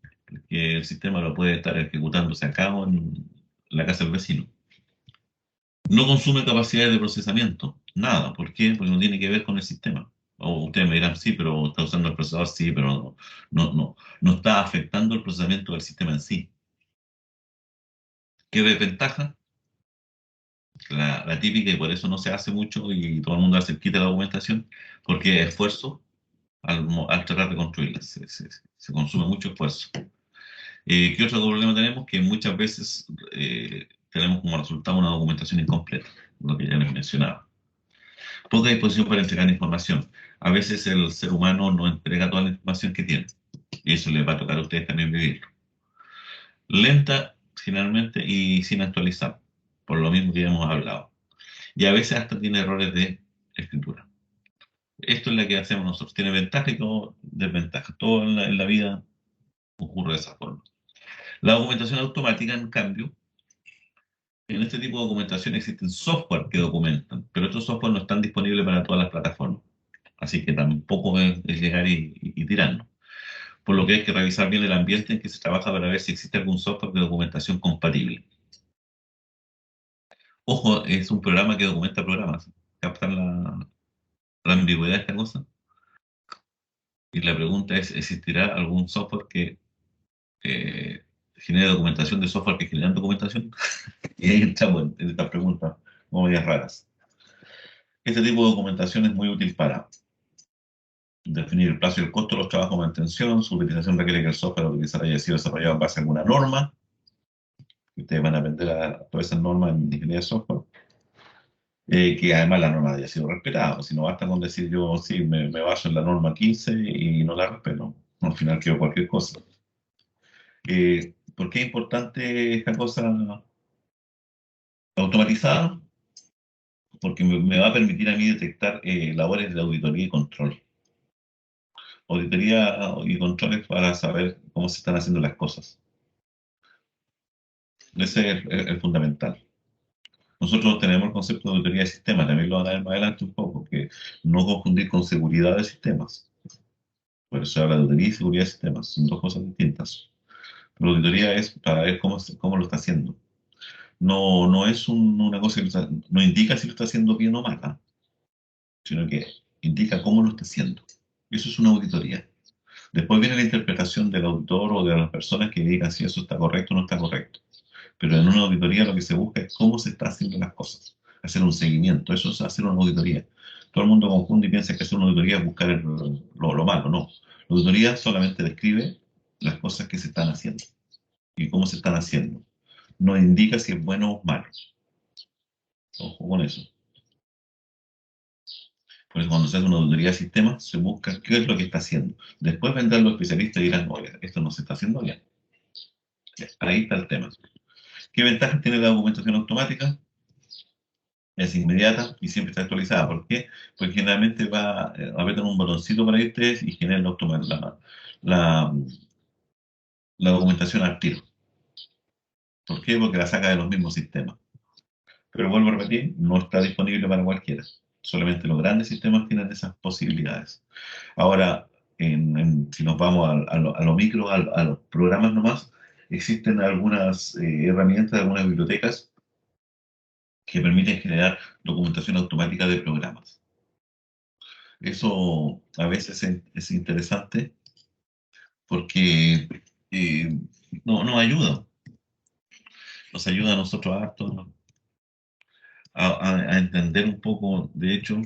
Que el sistema lo puede estar ejecutándose acá o en la casa del vecino. No consume capacidades de procesamiento, nada. ¿Por qué? Porque no tiene que ver con el sistema. O ustedes me dirán, sí, pero está usando el procesador, sí, pero no está afectando el procesamiento del sistema en sí. ¿Qué desventaja? La típica, y por eso no se hace mucho y todo el mundo hace quita la documentación, porque es esfuerzo al tratar de construirla. Se consume mucho esfuerzo. ¿Qué otro problema tenemos? Que muchas veces tenemos como resultado una documentación incompleta, lo que ya les mencionaba. Poca disposición para entregar información. A veces el ser humano no entrega toda la información que tiene, y eso les va a tocar a ustedes también vivirlo. Lenta, generalmente, y sin actualizar, por lo mismo que ya hemos hablado. Y a veces hasta tiene errores de escritura. Esto es lo que hacemos nosotros. Tiene ventaja y todo desventaja. Todo en la vida ocurre de esa forma. La documentación automática, en cambio, en este tipo de documentación existen software que documentan, pero estos software no están disponibles para todas las plataformas. Así que tampoco es llegar y tirarnos. Por lo que hay que revisar bien el ambiente en que se trabaja para ver si existe algún software de documentación compatible. Ojo, es un programa que documenta programas. ¿Captan la ambigüedad de esta cosa? Y la pregunta es, ¿existirá algún software que genere documentación de software que generan documentación? Y ahí entramos en estas preguntas muy raras. Este tipo de documentación es muy útil para definir el plazo y el costo de los trabajos de mantención. Su utilización requiere que el software a utilizar haya sido desarrollado en base a alguna norma. Ustedes van a aprender a todas esas normas en ingeniería de software. Que además la norma haya sido respetada. Si no basta con decir yo, sí, me baso en la norma 15 y no la respeto. Al final quiero cualquier cosa. ¿Por qué es importante esta cosa automatizada? Porque me va a permitir a mí detectar labores de auditoría y control. Auditoría y controles para saber cómo se están haciendo las cosas. Ese es el fundamental. Nosotros tenemos el concepto de auditoría de sistemas, también lo van a ver más adelante un poco, que no confundir con seguridad de sistemas. Por eso habla de auditoría y seguridad de sistemas, son dos cosas distintas. La auditoría es para ver cómo lo está haciendo. No es una cosa que no indica si lo está haciendo bien o mal, ¿ah? Sino que indica cómo lo está haciendo. Eso es una auditoría. Después viene la interpretación del auditor o de las personas que digan si eso está correcto o no está correcto. Pero en una auditoría lo que se busca es cómo se está haciendo las cosas, hacer un seguimiento. Eso es hacer una auditoría. Todo el mundo confunde y piensa que hacer una auditoría es buscar lo malo. No. La auditoría solamente describe las cosas que se están haciendo y cómo se están haciendo. No indica si es bueno o malo. Ojo con eso. Por eso cuando se hace una auditoría de sistemas, se busca qué es lo que está haciendo. Después vendrán los especialistas y dirán, oye, esto no se está haciendo bien. Ahí está el tema. ¿Qué ventajas tiene la documentación automática? Es inmediata y siempre está actualizada. ¿Por qué? Porque generalmente va a apretar un botoncito para ustedes y genera la, la documentación al tiro. ¿Por qué? Porque la saca de los mismos sistemas. Pero vuelvo a repetir, no está disponible para cualquiera. Solamente los grandes sistemas tienen esas posibilidades. Ahora, si nos vamos a lo micro, a los programas nomás, existen algunas herramientas, algunas bibliotecas que permiten generar documentación automática de programas. Eso a veces es interesante porque eh, nos ayuda. Nos ayuda a nosotros harto a entender un poco, de hecho,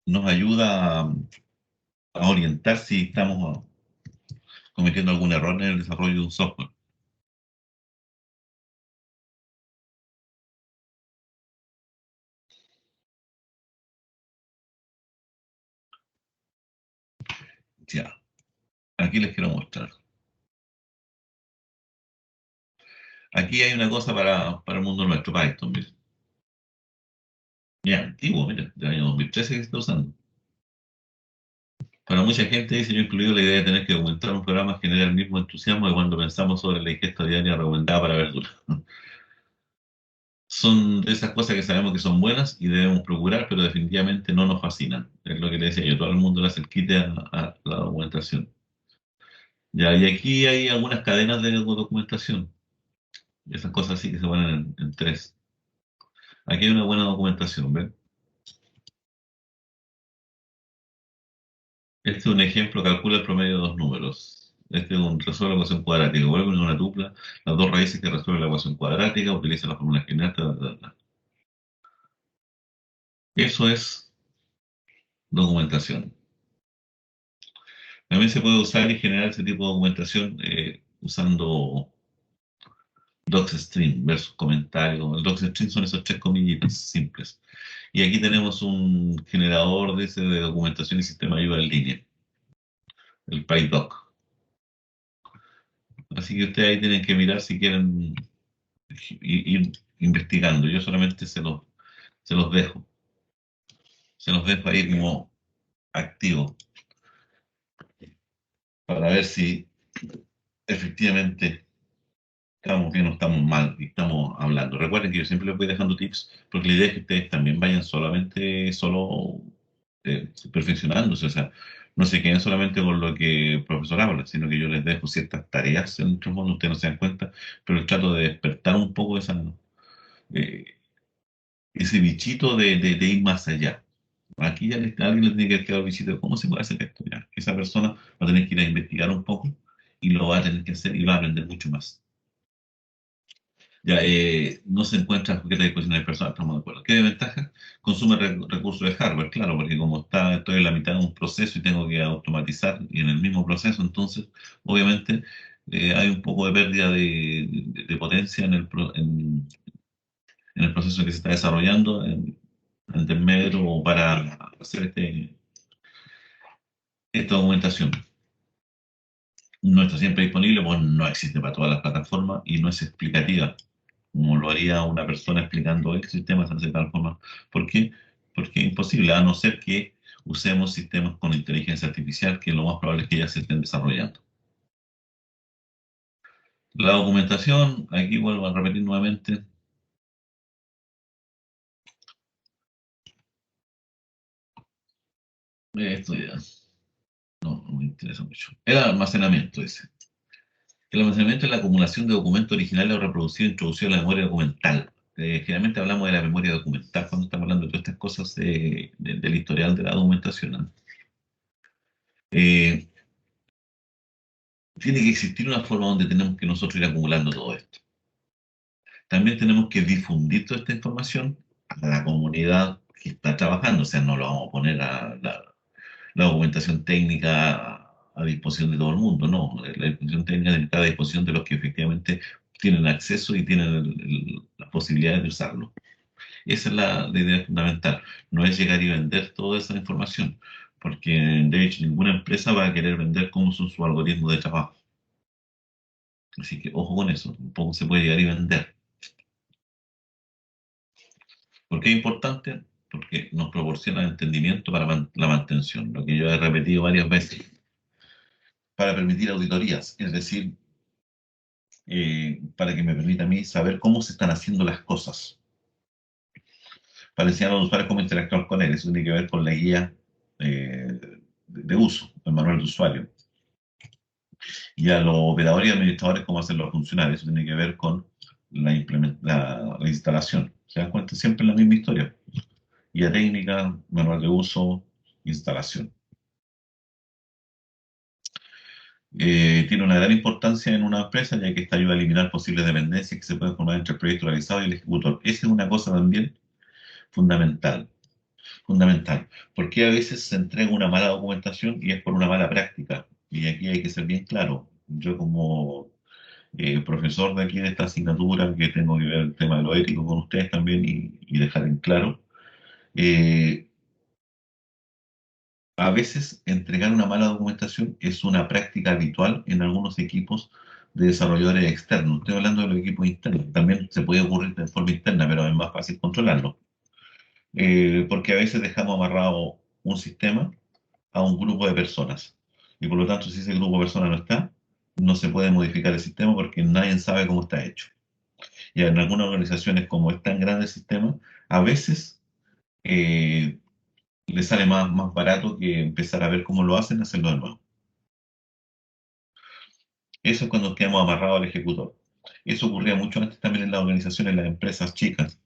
nos ayuda a orientar si estamos cometiendo algún error en el desarrollo de un software. Aquí les quiero mostrar. Aquí hay una cosa para el mundo nuestro, Python, mira. Ya, antiguo, mira, del año 2013 que se está usando. Para mucha gente, dice yo incluido, la idea de tener que documentar un programa genera el mismo entusiasmo que cuando pensamos sobre la ingesta diaria recomendada para verduras. Son de esas cosas que sabemos que son buenas y debemos procurar, pero definitivamente no nos fascinan. Es lo que le decía yo, todo el mundo le hace el quite a la documentación. Ya, y aquí hay algunas cadenas de documentación. Esas cosas sí que se ponen en tres. Aquí hay una buena documentación, ¿ven? Este es un ejemplo, calcula el promedio de dos números. Este es un resuelve la ecuación cuadrática, vuelve a una tupla, las dos raíces que resuelve la ecuación cuadrática, utiliza la fórmula general, ta, ta, ta. Eso es documentación. También se puede usar y generar ese tipo de documentación usando docstring versus comentario. El docstring son esos tres comillitas simples. Y aquí tenemos un generador de documentación y sistema de ayuda en línea, el PyDoc. Así que ustedes ahí tienen que mirar si quieren ir investigando. Yo solamente se los dejo. Se los dejo ahí como activo para ver si efectivamente estamos bien o estamos mal y estamos hablando. Recuerden que yo siempre les voy dejando tips porque la idea es que ustedes también vayan solo perfeccionándose. O sea, no se queden solamente con lo que el profesor habla, sino que yo les dejo ciertas tareas en otros modos, ustedes no se dan cuenta, pero les trato de despertar un poco eh, ese bichito de ir más allá. Aquí ya alguien le tiene que quedar el bichito de cómo se puede hacer esto. Ya. Esa persona va a tener que ir a investigar un poco y lo va a tener que hacer y va a aprender mucho más. Ya, no se encuentra sujeto a disposición de personas, estamos de acuerdo. ¿Qué ventaja? Consume recursos de hardware, claro, porque como estoy en la mitad de un proceso y tengo que automatizar y en el mismo proceso, entonces, obviamente, hay un poco de pérdida de potencia en el proceso que se está desarrollando en intermedio o para hacer esta documentación. No está siempre disponible, pues no existe para todas las plataformas y no es explicativa, como lo haría una persona explicando el sistema se hace de tal forma. ¿Por qué? Porque es imposible, a no ser que usemos sistemas con inteligencia artificial, que lo más probable es que ya se estén desarrollando. La documentación, aquí vuelvo a repetir nuevamente. Esto ya no me interesa mucho. El almacenamiento, dice. El almacenamiento es la acumulación de documentos originales o reproducidos introducidos en la memoria documental. Generalmente hablamos de la memoria documental cuando estamos hablando de todas estas cosas del historial de la documentación, ¿no? Eh, Tiene que existir una forma donde tenemos que nosotros ir acumulando todo esto. También tenemos que difundir toda esta información a la comunidad que está trabajando, o sea, no lo vamos a poner a la documentación técnica a disposición de todo el mundo, no, la disposición técnica está a disposición de los que efectivamente tienen acceso y tienen las posibilidades de usarlo. Esa es la idea fundamental, no es llegar y vender toda esa información, porque de hecho ninguna empresa va a querer vender cómo son sus algoritmos de trabajo. Así que ojo con eso, tampoco se puede llegar y vender. ¿Por qué es importante? Porque nos proporciona entendimiento para la mantención, lo que yo he repetido varias veces, para permitir auditorías, es decir, para que me permita a mí saber cómo se están haciendo las cosas, para enseñar a los usuarios cómo interactuar con él. Eso tiene que ver con la guía de uso, el manual de usuario. Y a los operadores y administradores cómo hacerlo funcionar. Eso tiene que ver con la instalación. ¿Se dan cuenta? Siempre la misma historia. Guía técnica, manual de uso, instalación. Tiene una gran importancia en una empresa ya que esta ayuda a eliminar posibles dependencias que se pueden formar entre el proyecto realizado y el ejecutor. Esa es una cosa también fundamental, fundamental, porque a veces se entrega una mala documentación y es por una mala práctica. Y aquí hay que ser bien claro. Yo como profesor de aquí de esta asignatura, que tengo que ver el tema de lo ético con ustedes también y dejar en claro, eh, A veces entregar una mala documentación es una práctica habitual en algunos equipos de desarrolladores externos. Estoy hablando de los equipos internos. También se puede ocurrir de forma interna, pero es más fácil controlarlo. Porque a veces dejamos amarrado un sistema a un grupo de personas. Y por lo tanto, si ese grupo de personas no está, no se puede modificar el sistema porque nadie sabe cómo está hecho. Y en algunas organizaciones, como es tan grande el sistema, a veces eh, le sale más barato que empezar a ver cómo lo hacen, hacerlo de nuevo. Eso es cuando quedamos amarrados al ejecutor. Eso ocurría mucho antes también en las organizaciones, en las empresas chicas.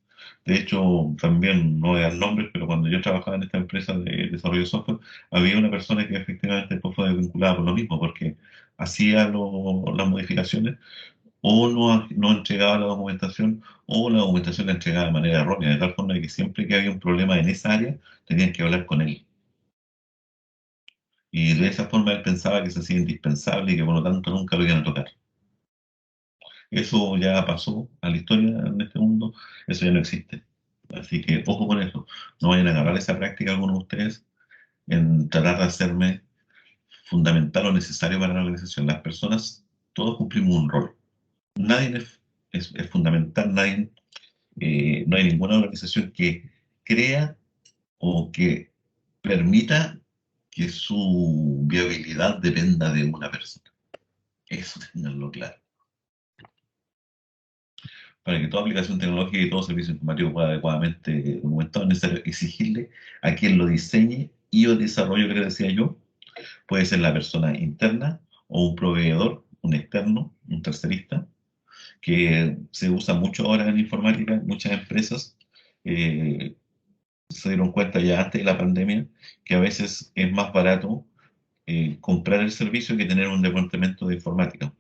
De hecho, también, no voy a dar nombres, pero cuando yo trabajaba en esta empresa de desarrollo de software, había una persona que efectivamente después fue vinculada por lo mismo, porque hacía las modificaciones o no entregaba la documentación o la documentación la entregaba de manera errónea, de tal forma que siempre que había un problema en esa área, tenían que hablar con él. Y de esa forma él pensaba que se hacía indispensable y que por lo tanto nunca lo iban a tocar. Eso ya pasó a la historia en este mundo, eso ya no existe. Así que ojo con eso, no vayan a agarrar esa práctica algunos de ustedes en tratar de hacerme fundamental o necesario para la organización. Las personas, todos cumplimos un rol. Nadie es fundamental, no hay ninguna organización que crea o que permita que su viabilidad dependa de una persona. Eso tenganlo claro. Para que toda aplicación tecnológica y todo servicio informático pueda adecuadamente documentado, es necesario exigirle a quien lo diseñe y o desarrolle, lo que decía yo, puede ser la persona interna o un proveedor, un externo, un tercerista, que se usa mucho ahora en informática, muchas empresas eh, se dieron cuenta ya antes de la pandemia que a veces es más barato comprar el servicio que tener un departamento de informática.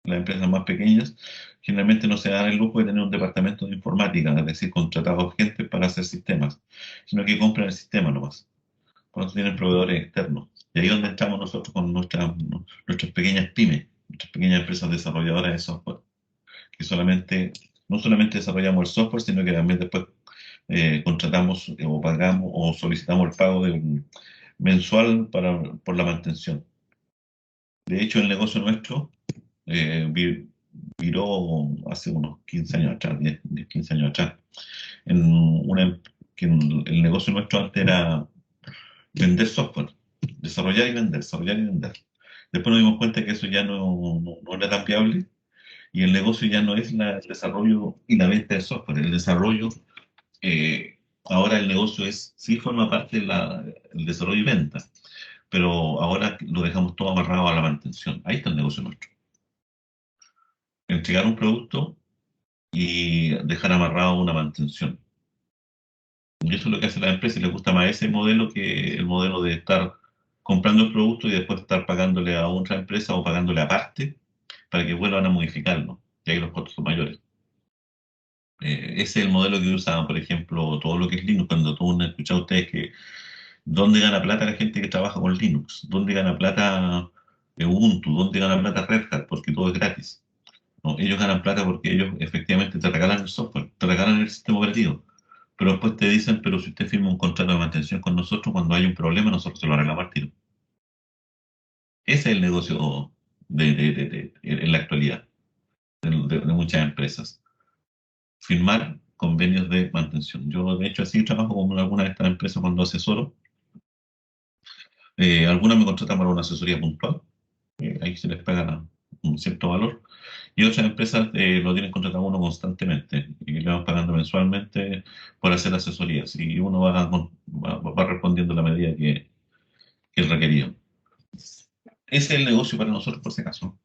Las empresas más pequeñas generalmente no se dan el lujo de tener un departamento de informática, es decir, contratar gente para hacer sistemas, sino que compran el sistema nomás. Por eso tienen proveedores externos. Y ahí es donde estamos nosotros con nuestras pequeñas pymes, nuestras pequeñas empresas desarrolladoras de software, que no solamente desarrollamos el software, sino que también después contratamos o pagamos o solicitamos el pago mensual por la mantención. De hecho, el negocio nuestro viró hace unos 15 años atrás, 10, 15 años atrás, en el negocio nuestro antes era vender software, desarrollar y vender. Después nos dimos cuenta que eso ya no era tan viable y el negocio ya no es el desarrollo y la venta de software. El desarrollo, ahora el negocio sí forma parte del desarrollo y venta, pero ahora lo dejamos todo amarrado a la mantención. Ahí está el negocio nuestro. Entregar un producto y dejar amarrado una mantención. Y eso es lo que hace la empresa y le gusta más ese modelo que el modelo de estar comprando el producto y después estar pagándole a otra empresa o pagándole aparte para que vuelvan a modificarlo, que ahí los costos son mayores. Ese es el modelo que usan, por ejemplo, todo lo que es Linux. Cuando tú han escuchado ustedes que dónde gana plata la gente que trabaja con Linux, dónde gana plata Ubuntu, dónde gana plata Red Hat, porque todo es gratis. No, ellos ganan plata porque ellos efectivamente te regalan el software, te regalan el sistema operativo. Pero después te dicen, pero si usted firma un contrato de mantención con nosotros, cuando hay un problema, nosotros se lo arreglamos al tiro. Ese es el negocio en la actualidad de muchas empresas. Firmar convenios de mantención. Yo, de hecho, así trabajo con algunas de estas empresas cuando asesoro. Algunas me contratan para una asesoría puntual. Ahí se les paga un cierto valor. Y otras empresas lo tienen contratado a uno constantemente y le van pagando mensualmente por hacer asesorías. Y uno va respondiendo a la medida que es requerido. Ese es el negocio para nosotros, por si acaso.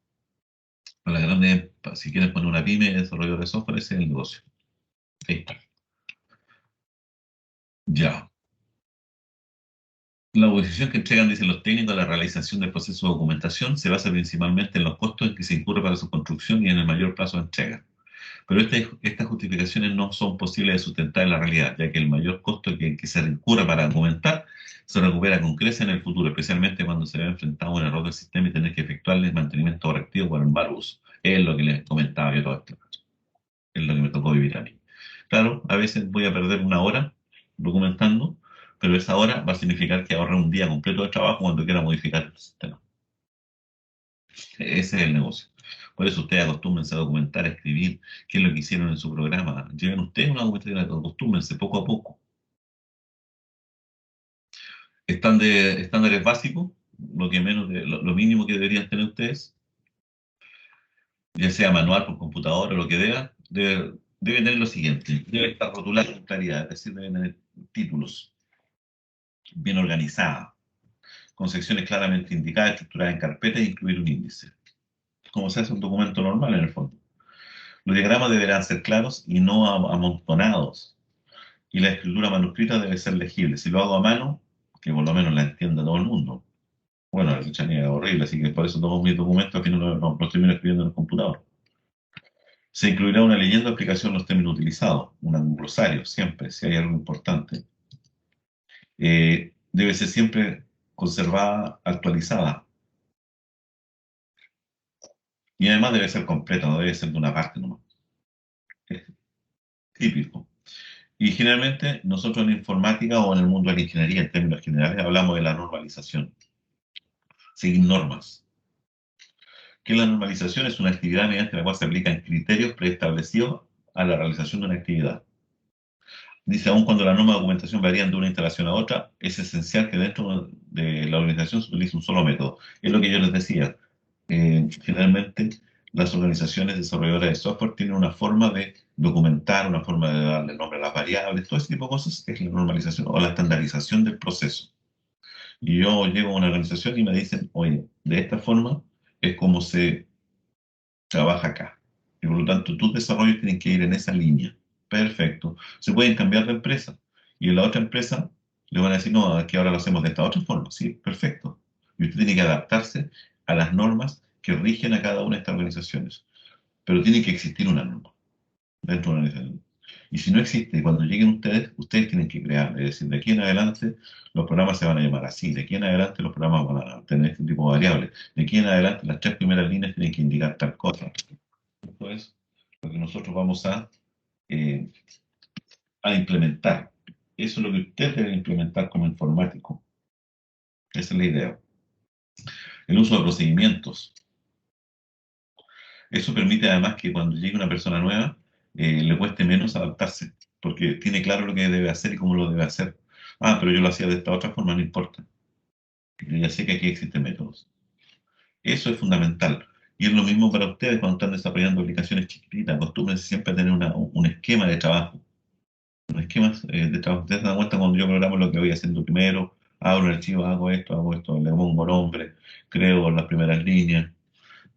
Para las grandes, si quieres poner una pyme de desarrollo de software, ese es el negocio. Ahí está. Ya. La autorización que entregan, dicen los técnicos, la realización del proceso de documentación se basa principalmente en los costos en que se incurre para su construcción y en el mayor plazo de entrega. Pero estas justificaciones no son posibles de sustentar en la realidad, ya que el mayor costo que se incurre para documentar se recupera con creces en el futuro, especialmente cuando se ve enfrentado a un error del sistema y tener que efectuarle el mantenimiento correctivo por el mal uso. Es lo que les comentaba yo todo esto. Es lo que me tocó vivir a mí. Claro, a veces voy a perder una hora documentando, pero esa hora va a significar que ahorra un día completo de trabajo cuando quiera modificar el sistema. Ese es el negocio. Por eso ustedes acostúmbrense a documentar, a escribir qué es lo que hicieron en su programa. Lleven ustedes una documentación, acostúmbrense poco a poco. Estándares básicos, lo mínimo que deberían tener ustedes, ya sea manual por computadora o lo que debe tener lo siguiente. Debe estar rotulado con claridad, es decir, deben tener títulos bien organizados, con secciones claramente indicadas, estructuradas en carpetas e incluir un índice, como se hace un documento normal en el fondo. Los diagramas deberán ser claros y no amontonados, y la escritura manuscrita debe ser legible. Si lo hago a mano, que por lo menos la entienda todo el mundo. Bueno, la lejanía es horrible, así que por eso todos mis documentos al final los termino escribiendo en el computador. Se incluirá una leyenda o explicación de los términos utilizados, un glosario, siempre, si hay algo importante. Debe ser siempre conservada, actualizada. Y además debe ser completa, no debe ser de una parte nomás. Es típico. Y generalmente nosotros en informática o en el mundo de la ingeniería, en términos generales, hablamos de la normalización. Seguir normas. Que la normalización es una actividad mediante la cual se aplican criterios preestablecidos a la realización de una actividad. Dice, aun cuando las normas de documentación varían de una instalación a otra, es esencial que dentro de la organización se utilice un solo método. Es lo que yo les decía. Generalmente las organizaciones desarrolladoras de software tienen una forma de documentar, una forma de darle nombre a las variables, todo ese tipo de cosas es la normalización o la estandarización del proceso. Y yo llego a una organización y me dicen, oye, de esta forma es como se trabaja acá. Y por lo tanto, tus desarrollos tienen que ir en esa línea. Perfecto. Se pueden cambiar de empresa. Y en la otra empresa le van a decir, no, aquí ahora lo hacemos de esta otra forma. Sí, perfecto. Y usted tiene que adaptarse a las normas que rigen a cada una de estas organizaciones. Pero tiene que existir una norma dentro de una organización. Y si no existe, cuando lleguen ustedes tienen que crear. Es decir, de aquí en adelante los programas se van a llamar así. De aquí en adelante los programas van a tener este tipo de variables. De aquí en adelante las tres primeras líneas tienen que indicar tal cosa. Esto es lo que nosotros vamos eh, a implementar. Eso es lo que usted debe implementar como informático. Esa es la idea. El uso de procedimientos. Eso permite además que cuando llegue una persona nueva le cueste menos adaptarse, porque tiene claro lo que debe hacer y cómo lo debe hacer. Ah, pero yo lo hacía de esta otra forma, no importa. Yo ya sé que aquí existen métodos. Eso es fundamental. Y es lo mismo para ustedes cuando están desarrollando aplicaciones chiquititas. Acostúmbrense siempre a tener un esquema de trabajo. Esquemas de trabajo. Ustedes se dan cuenta cuando yo programo lo que voy haciendo primero, abro el archivo, hago esto, le pongo nombre, creo las primeras líneas.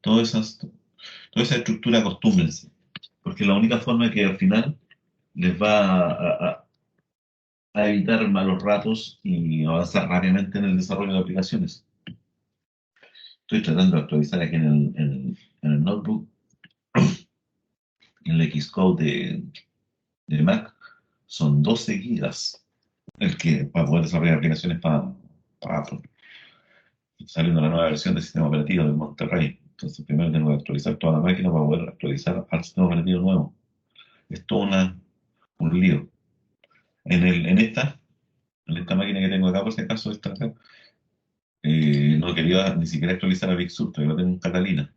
Toda esa estructura acostúmbrense, porque la única forma que al final les va a evitar malos ratos y avanzar rápidamente en el desarrollo de aplicaciones. Estoy tratando de actualizar aquí en el notebook, en el Xcode de Mac, son 12 gigas el que para poder desarrollar aplicaciones para Apple. Saliendo la nueva versión del sistema operativo de Monterrey. Entonces primero tengo que actualizar toda la máquina para poder actualizar al sistema operativo nuevo. Es todo un lío. En esta máquina que tengo acá, por si acaso, esta acá, no quería ni siquiera actualizar a Big Sur, todavía lo tengo en Catalina.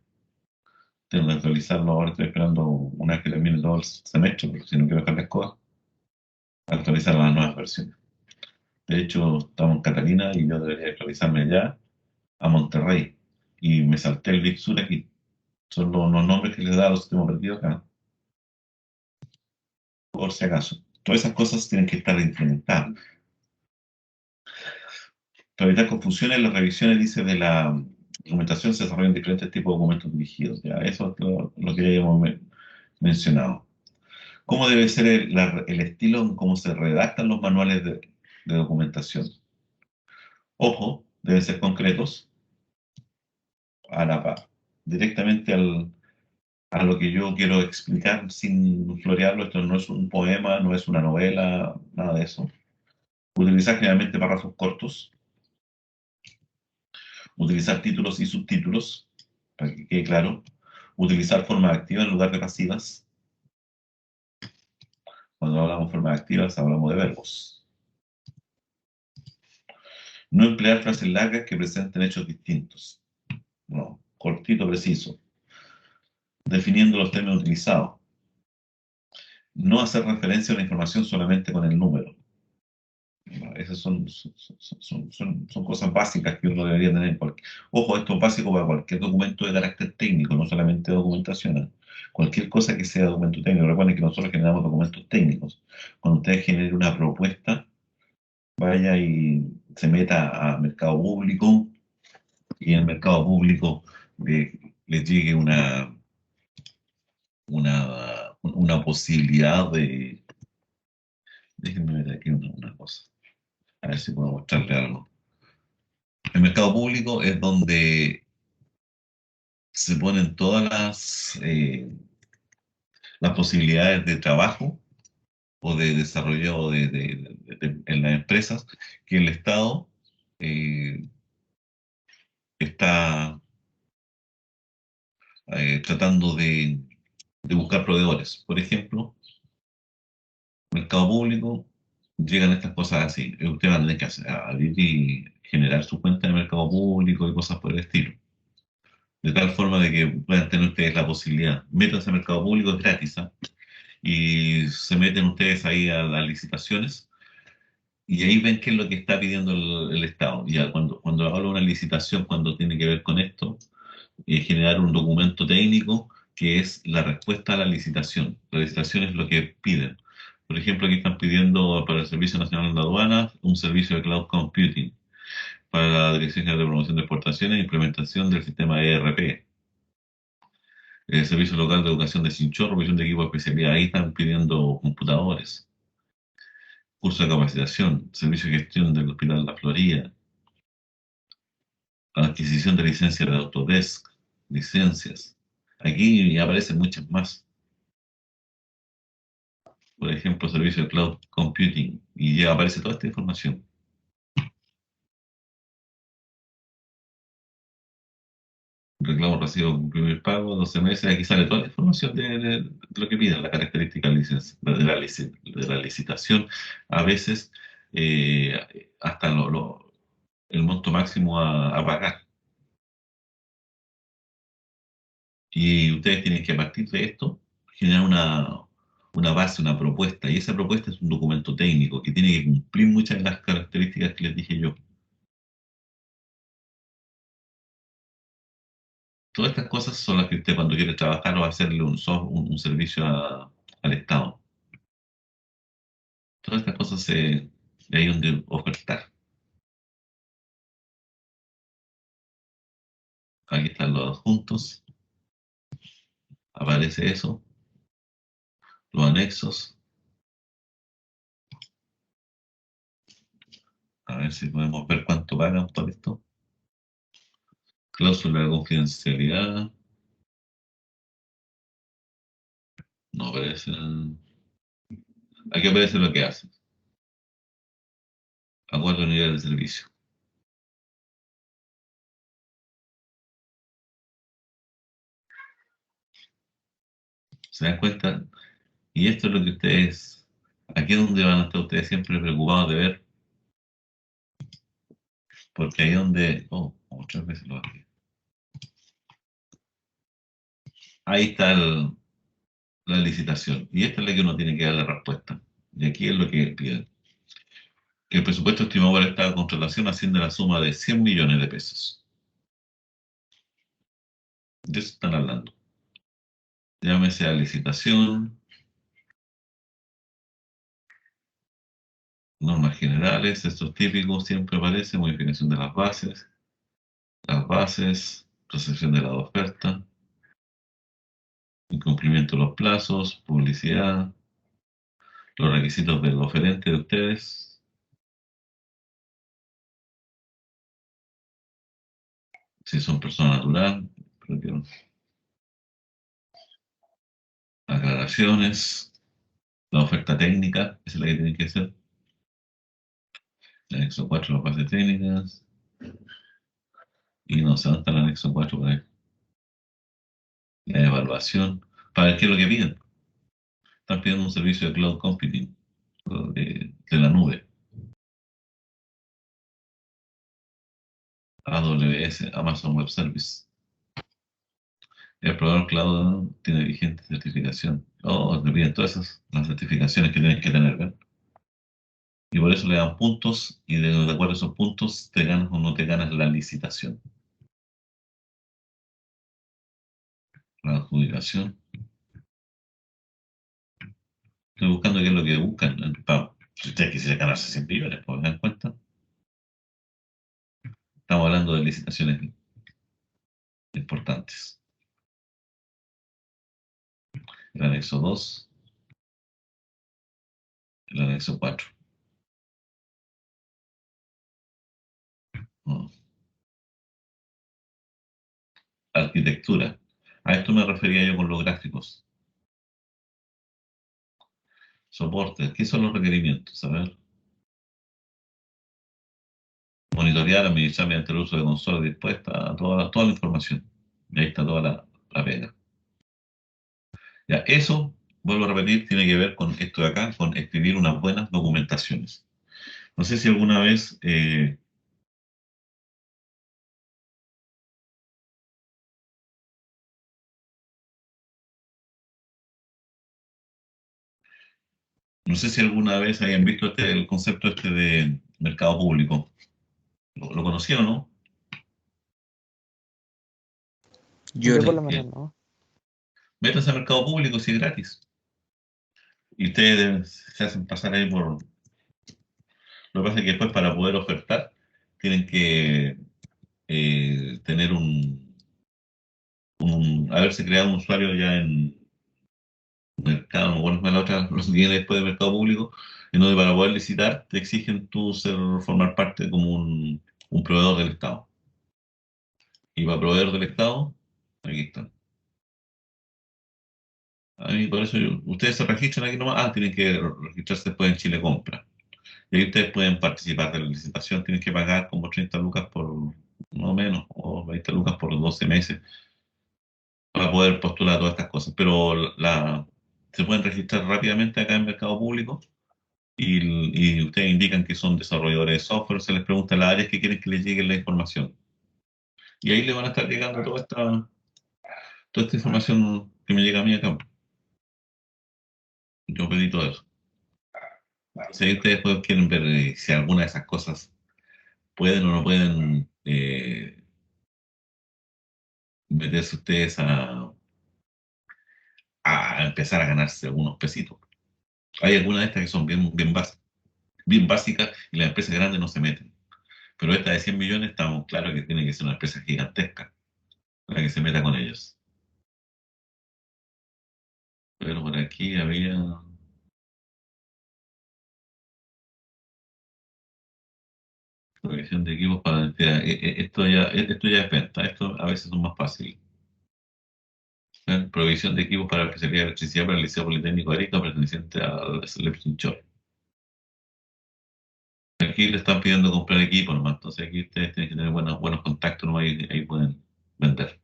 Tengo que actualizarlo ahora, estoy esperando una vez que termine todo el semestre, porque si no quiero dejar la escoba, actualizar las nuevas versiones. De hecho, estamos en Catalina y yo debería actualizarme ya a Monterrey. Y me salté el Big Sur aquí. Son los nombres que les da a los sistemas operativos acá, por si acaso. Todas esas cosas tienen que estar implementadas. Para evitar confusiones, las revisiones, dice, de la documentación se desarrollan diferentes tipos de documentos dirigidos. Ya, eso es lo que ya hemos mencionado. ¿Cómo debe ser el estilo en cómo se redactan los manuales de documentación? Ojo, deben ser concretos, directamente a lo que yo quiero explicar sin florearlo. Esto no es un poema, no es una novela, nada de eso. Utilizar generalmente párrafos cortos. Utilizar títulos y subtítulos, para que quede claro. Utilizar formas activas en lugar de pasivas. Cuando hablamos de formas activas, hablamos de verbos. No emplear frases largas que presenten hechos distintos. No, cortito, preciso. Definiendo los términos utilizados. No hacer referencia a la información solamente con el número. Esas son cosas básicas que uno debería tener en cualquier... Ojo, esto es básico para cualquier documento de carácter técnico, no solamente de documentación. Cualquier cosa que sea documento técnico. Recuerden que nosotros generamos documentos técnicos. Cuando usted genere una propuesta, vaya y se meta a mercado público y en el mercado público le llegue una posibilidad de... Déjenme ver aquí una cosa. A ver si puedo mostrarle algo. El mercado público es donde se ponen todas las posibilidades de trabajo o de desarrollo en las empresas que el Estado eh, está tratando de buscar proveedores. Por ejemplo, mercado público, llegan estas cosas así. Usted va a tener que abrir y generar su cuenta de mercado público y cosas por el estilo. De tal forma de que puedan tener ustedes la posibilidad. Métanse al mercado público, es gratis, ¿ah? Y se meten ustedes ahí a las licitaciones y ahí ven qué es lo que está pidiendo el Estado. Ya cuando hablo de una licitación, cuando tiene que ver con esto, generar un documento técnico que es la respuesta a la licitación. La licitación es lo que piden. Por ejemplo, aquí están pidiendo para el Servicio Nacional de Aduanas un servicio de cloud computing para la Dirección General de Promoción de Exportaciones e implementación del sistema ERP. El Servicio Local de Educación de Chinchorro, provisión de equipo de especialidad. Ahí están pidiendo computadores. Curso de capacitación, servicio de gestión del Hospital de la Florida, adquisición de licencias de Autodesk, licencias. Aquí aparecen muchas más. Por ejemplo, servicio de cloud computing, y ya aparece toda esta información. Reclamo recibo un primer pago, 12 meses, aquí sale toda la información de lo que piden, la característica de la licitación, a veces hasta el monto máximo a pagar. Y ustedes tienen que a partir de esto generar una base, una propuesta, y esa propuesta es un documento técnico que tiene que cumplir muchas de las características que les dije yo. Todas estas cosas son las que usted cuando quiere trabajar o hacerle un servicio al Estado. Todas estas cosas hay donde ofertar. Aquí están los adjuntos, aparece eso, los anexos. A ver si podemos ver cuánto pagan por esto. Cláusula de confidencialidad. No aparece. Aquí aparece lo que hacen. Acuerdo de unidad de servicio. ¿Se dan cuenta? Y esto es lo que ustedes, aquí es donde van a estar ustedes siempre preocupados de ver, porque ahí es donde, muchas veces lo hago. Ahí está la licitación, y esta es la que uno tiene que dar la respuesta. Y aquí es lo que piden. Que el presupuesto estimado para esta contratación asciende a la suma de 100 millones de pesos. De eso están hablando. Llámese a licitación, normas generales, estos típicos siempre aparece, modificación de las bases, recepción de la oferta, incumplimiento de los plazos, publicidad, los requisitos del oferente de ustedes, si son persona natural, aclaraciones, la oferta técnica, esa es la que tienen que hacer, el anexo 4, las bases técnicas, y no sé dónde está el anexo 4 por ahí. La evaluación, para ver qué es lo que piden. Están pidiendo un servicio de cloud computing, de la nube. AWS, Amazon Web Service. El proveedor cloud tiene vigente certificación. Te piden todas esas las certificaciones que tienes que tener, ¿ven? Y por eso le dan puntos, y de acuerdo a esos puntos te ganas o no te ganas la licitación. La adjudicación. Estoy buscando qué es lo que buscan. Si ustedes quisieran ganarse 100 millones, pues, ¿me dan cuenta? Estamos hablando de licitaciones importantes. El anexo 2, el anexo 4. Oh. Arquitectura. A esto me refería yo con los gráficos. Soporte. ¿Qué son los requerimientos? A ver. Monitorear, administrar mediante el uso de consolas dispuesta, toda la información. Y ahí está toda la pega. Ya, eso, vuelvo a repetir, tiene que ver con esto de acá, con escribir unas buenas documentaciones. No sé si alguna vez no sé si alguna vez hayan visto el concepto este de mercado público. ¿Lo conocieron, no? Yo Yo por no. lo menos no. Métanse al mercado público si es gratis. Y ustedes se hacen pasar ahí por... Lo que pasa es que después para poder ofertar tienen que tener haberse creado un usuario ya en mercado, no bueno, la otra, lo que viene después de mercado público, en donde para poder licitar te exigen tú formar parte como un proveedor del Estado. Y para proveedor del Estado, aquí está. A mí por eso ustedes se registran aquí nomás, tienen que registrarse después en Chile Compra. Y ahí ustedes pueden participar de la licitación, tienen que pagar como 30 lucas por, no menos, o 20 lucas por 12 meses para poder postular todas estas cosas. Pero se pueden registrar rápidamente acá en Mercado Público y ustedes indican que son desarrolladores de software, se les pregunta las áreas que quieren que les llegue la información. Y ahí le van a estar llegando toda esta información que me llega a mí acá. Yo pedí todo eso. Si ahí ustedes después quieren ver si alguna de esas cosas pueden o no pueden meterse ustedes a empezar a ganarse algunos pesitos. Hay algunas de estas que son bien básicas y las empresas grandes no se meten. Pero esta de 100 millones estamos claros que tiene que ser una empresa gigantesca para que se meta con ellos. Pero por aquí había... Provisión de equipos para identidad. Esto ya es venta, esto a veces es más fácil. Provisión de equipos para la especialidad de electricidad para el Liceo Politécnico de Arica, perteneciente al Selección Shore. Aquí le están pidiendo comprar equipo nomás, entonces aquí ustedes tienen que tener buenos contactos nomás y ahí pueden vender.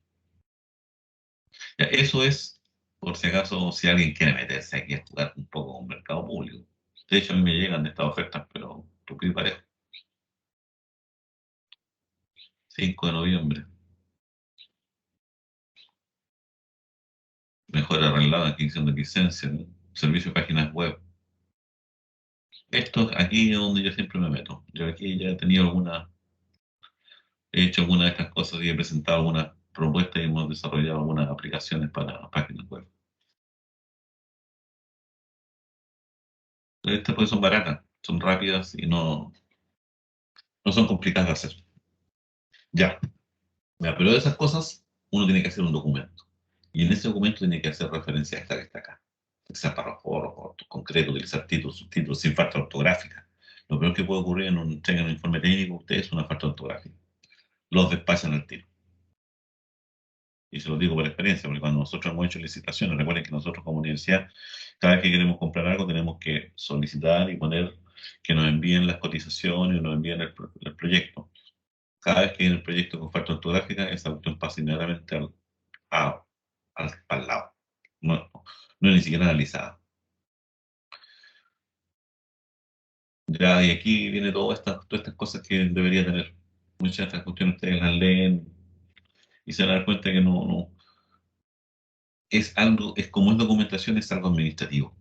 Ya, eso es, por si acaso, si alguien quiere meterse aquí a jugar un poco con un mercado público. De hecho, a mí me llegan de estas ofertas, pero poquito y parejo. 5 de noviembre. Mejora arreglada, adquisición de licencia, ¿no? Servicio de páginas web. Esto aquí es donde yo siempre me meto. Yo aquí ya he tenido he hecho algunas de estas cosas y he presentado algunas propuestas y hemos desarrollado algunas aplicaciones para páginas web. Estas pues son baratas, son rápidas y no son complicadas de hacer. Ya, pero de esas cosas uno tiene que hacer un documento. Y en ese documento tiene que hacer referencia a esta que está acá. Que sea párrafo concreto, utilizar títulos, subtítulos, sin falta ortográfica. Lo peor que puede ocurrir en un informe técnico usted es una falta ortográfica. Los despachan al tiro. Y se lo digo por experiencia, porque cuando nosotros hemos hecho licitaciones, recuerden que nosotros como universidad, cada vez que queremos comprar algo, tenemos que solicitar y poner que nos envíen las cotizaciones o nos envíen el proyecto. Cada vez que hay el proyecto con falta ortográfica, esa cuestión pasa inmediatamente al lado. No, no es ni siquiera analizada. Ya, y aquí viene todas estas cosas que debería tener. Muchas de estas cuestiones ustedes las leen y se van a dar cuenta que no es algo, es como es documentación, es algo administrativo.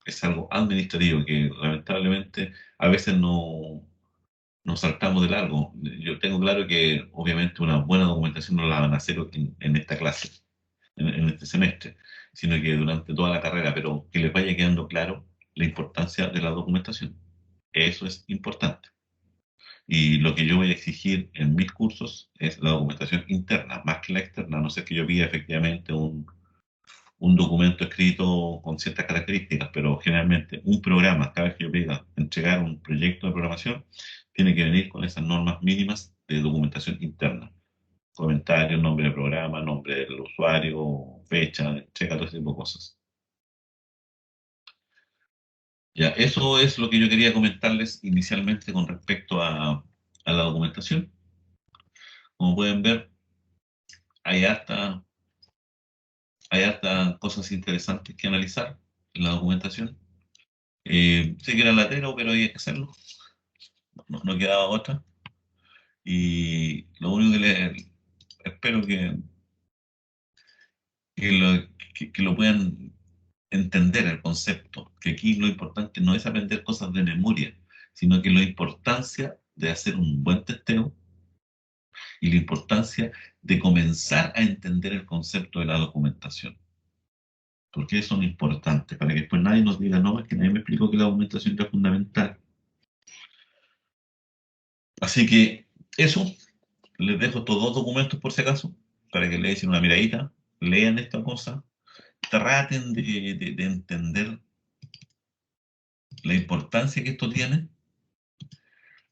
Es algo administrativo que lamentablemente a veces nos saltamos de largo. Yo tengo claro que obviamente una buena documentación no la van a hacer en esta clase, en este semestre, sino que durante toda la carrera, pero que les vaya quedando claro la importancia de la documentación. Eso es importante. Y lo que yo voy a exigir en mis cursos es la documentación interna, más que la externa, a no ser que yo pida efectivamente un documento escrito con ciertas características, pero generalmente un programa, cada vez que yo pida entregar un proyecto de programación, tiene que venir con esas normas mínimas de documentación interna. Comentarios, nombre del programa, nombre del usuario, fecha, entrega, todo ese tipo de cosas. Ya, eso es lo que yo quería comentarles inicialmente con respecto a la documentación. Como pueden ver, hay harta, hay harta cosas interesantes que analizar en la documentación. Sé que era latero, pero hay que hacerlo. No quedaba otra. Y lo único que espero que lo puedan entender el concepto, que aquí lo importante no es aprender cosas de memoria, sino que la importancia de hacer un buen testeo y la importancia de comenzar a entender el concepto de la documentación. Porque son importantes, para que después nadie nos diga, no, es que nadie me explicó que la documentación era fundamental. Así que eso, les dejo estos dos documentos por si acaso, para que le echen una miradita, lean esta cosa, traten de entender la importancia que esto tiene.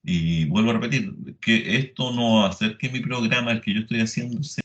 Y vuelvo a repetir, que esto no va a hacer que mi programa, el que yo estoy haciendo, sea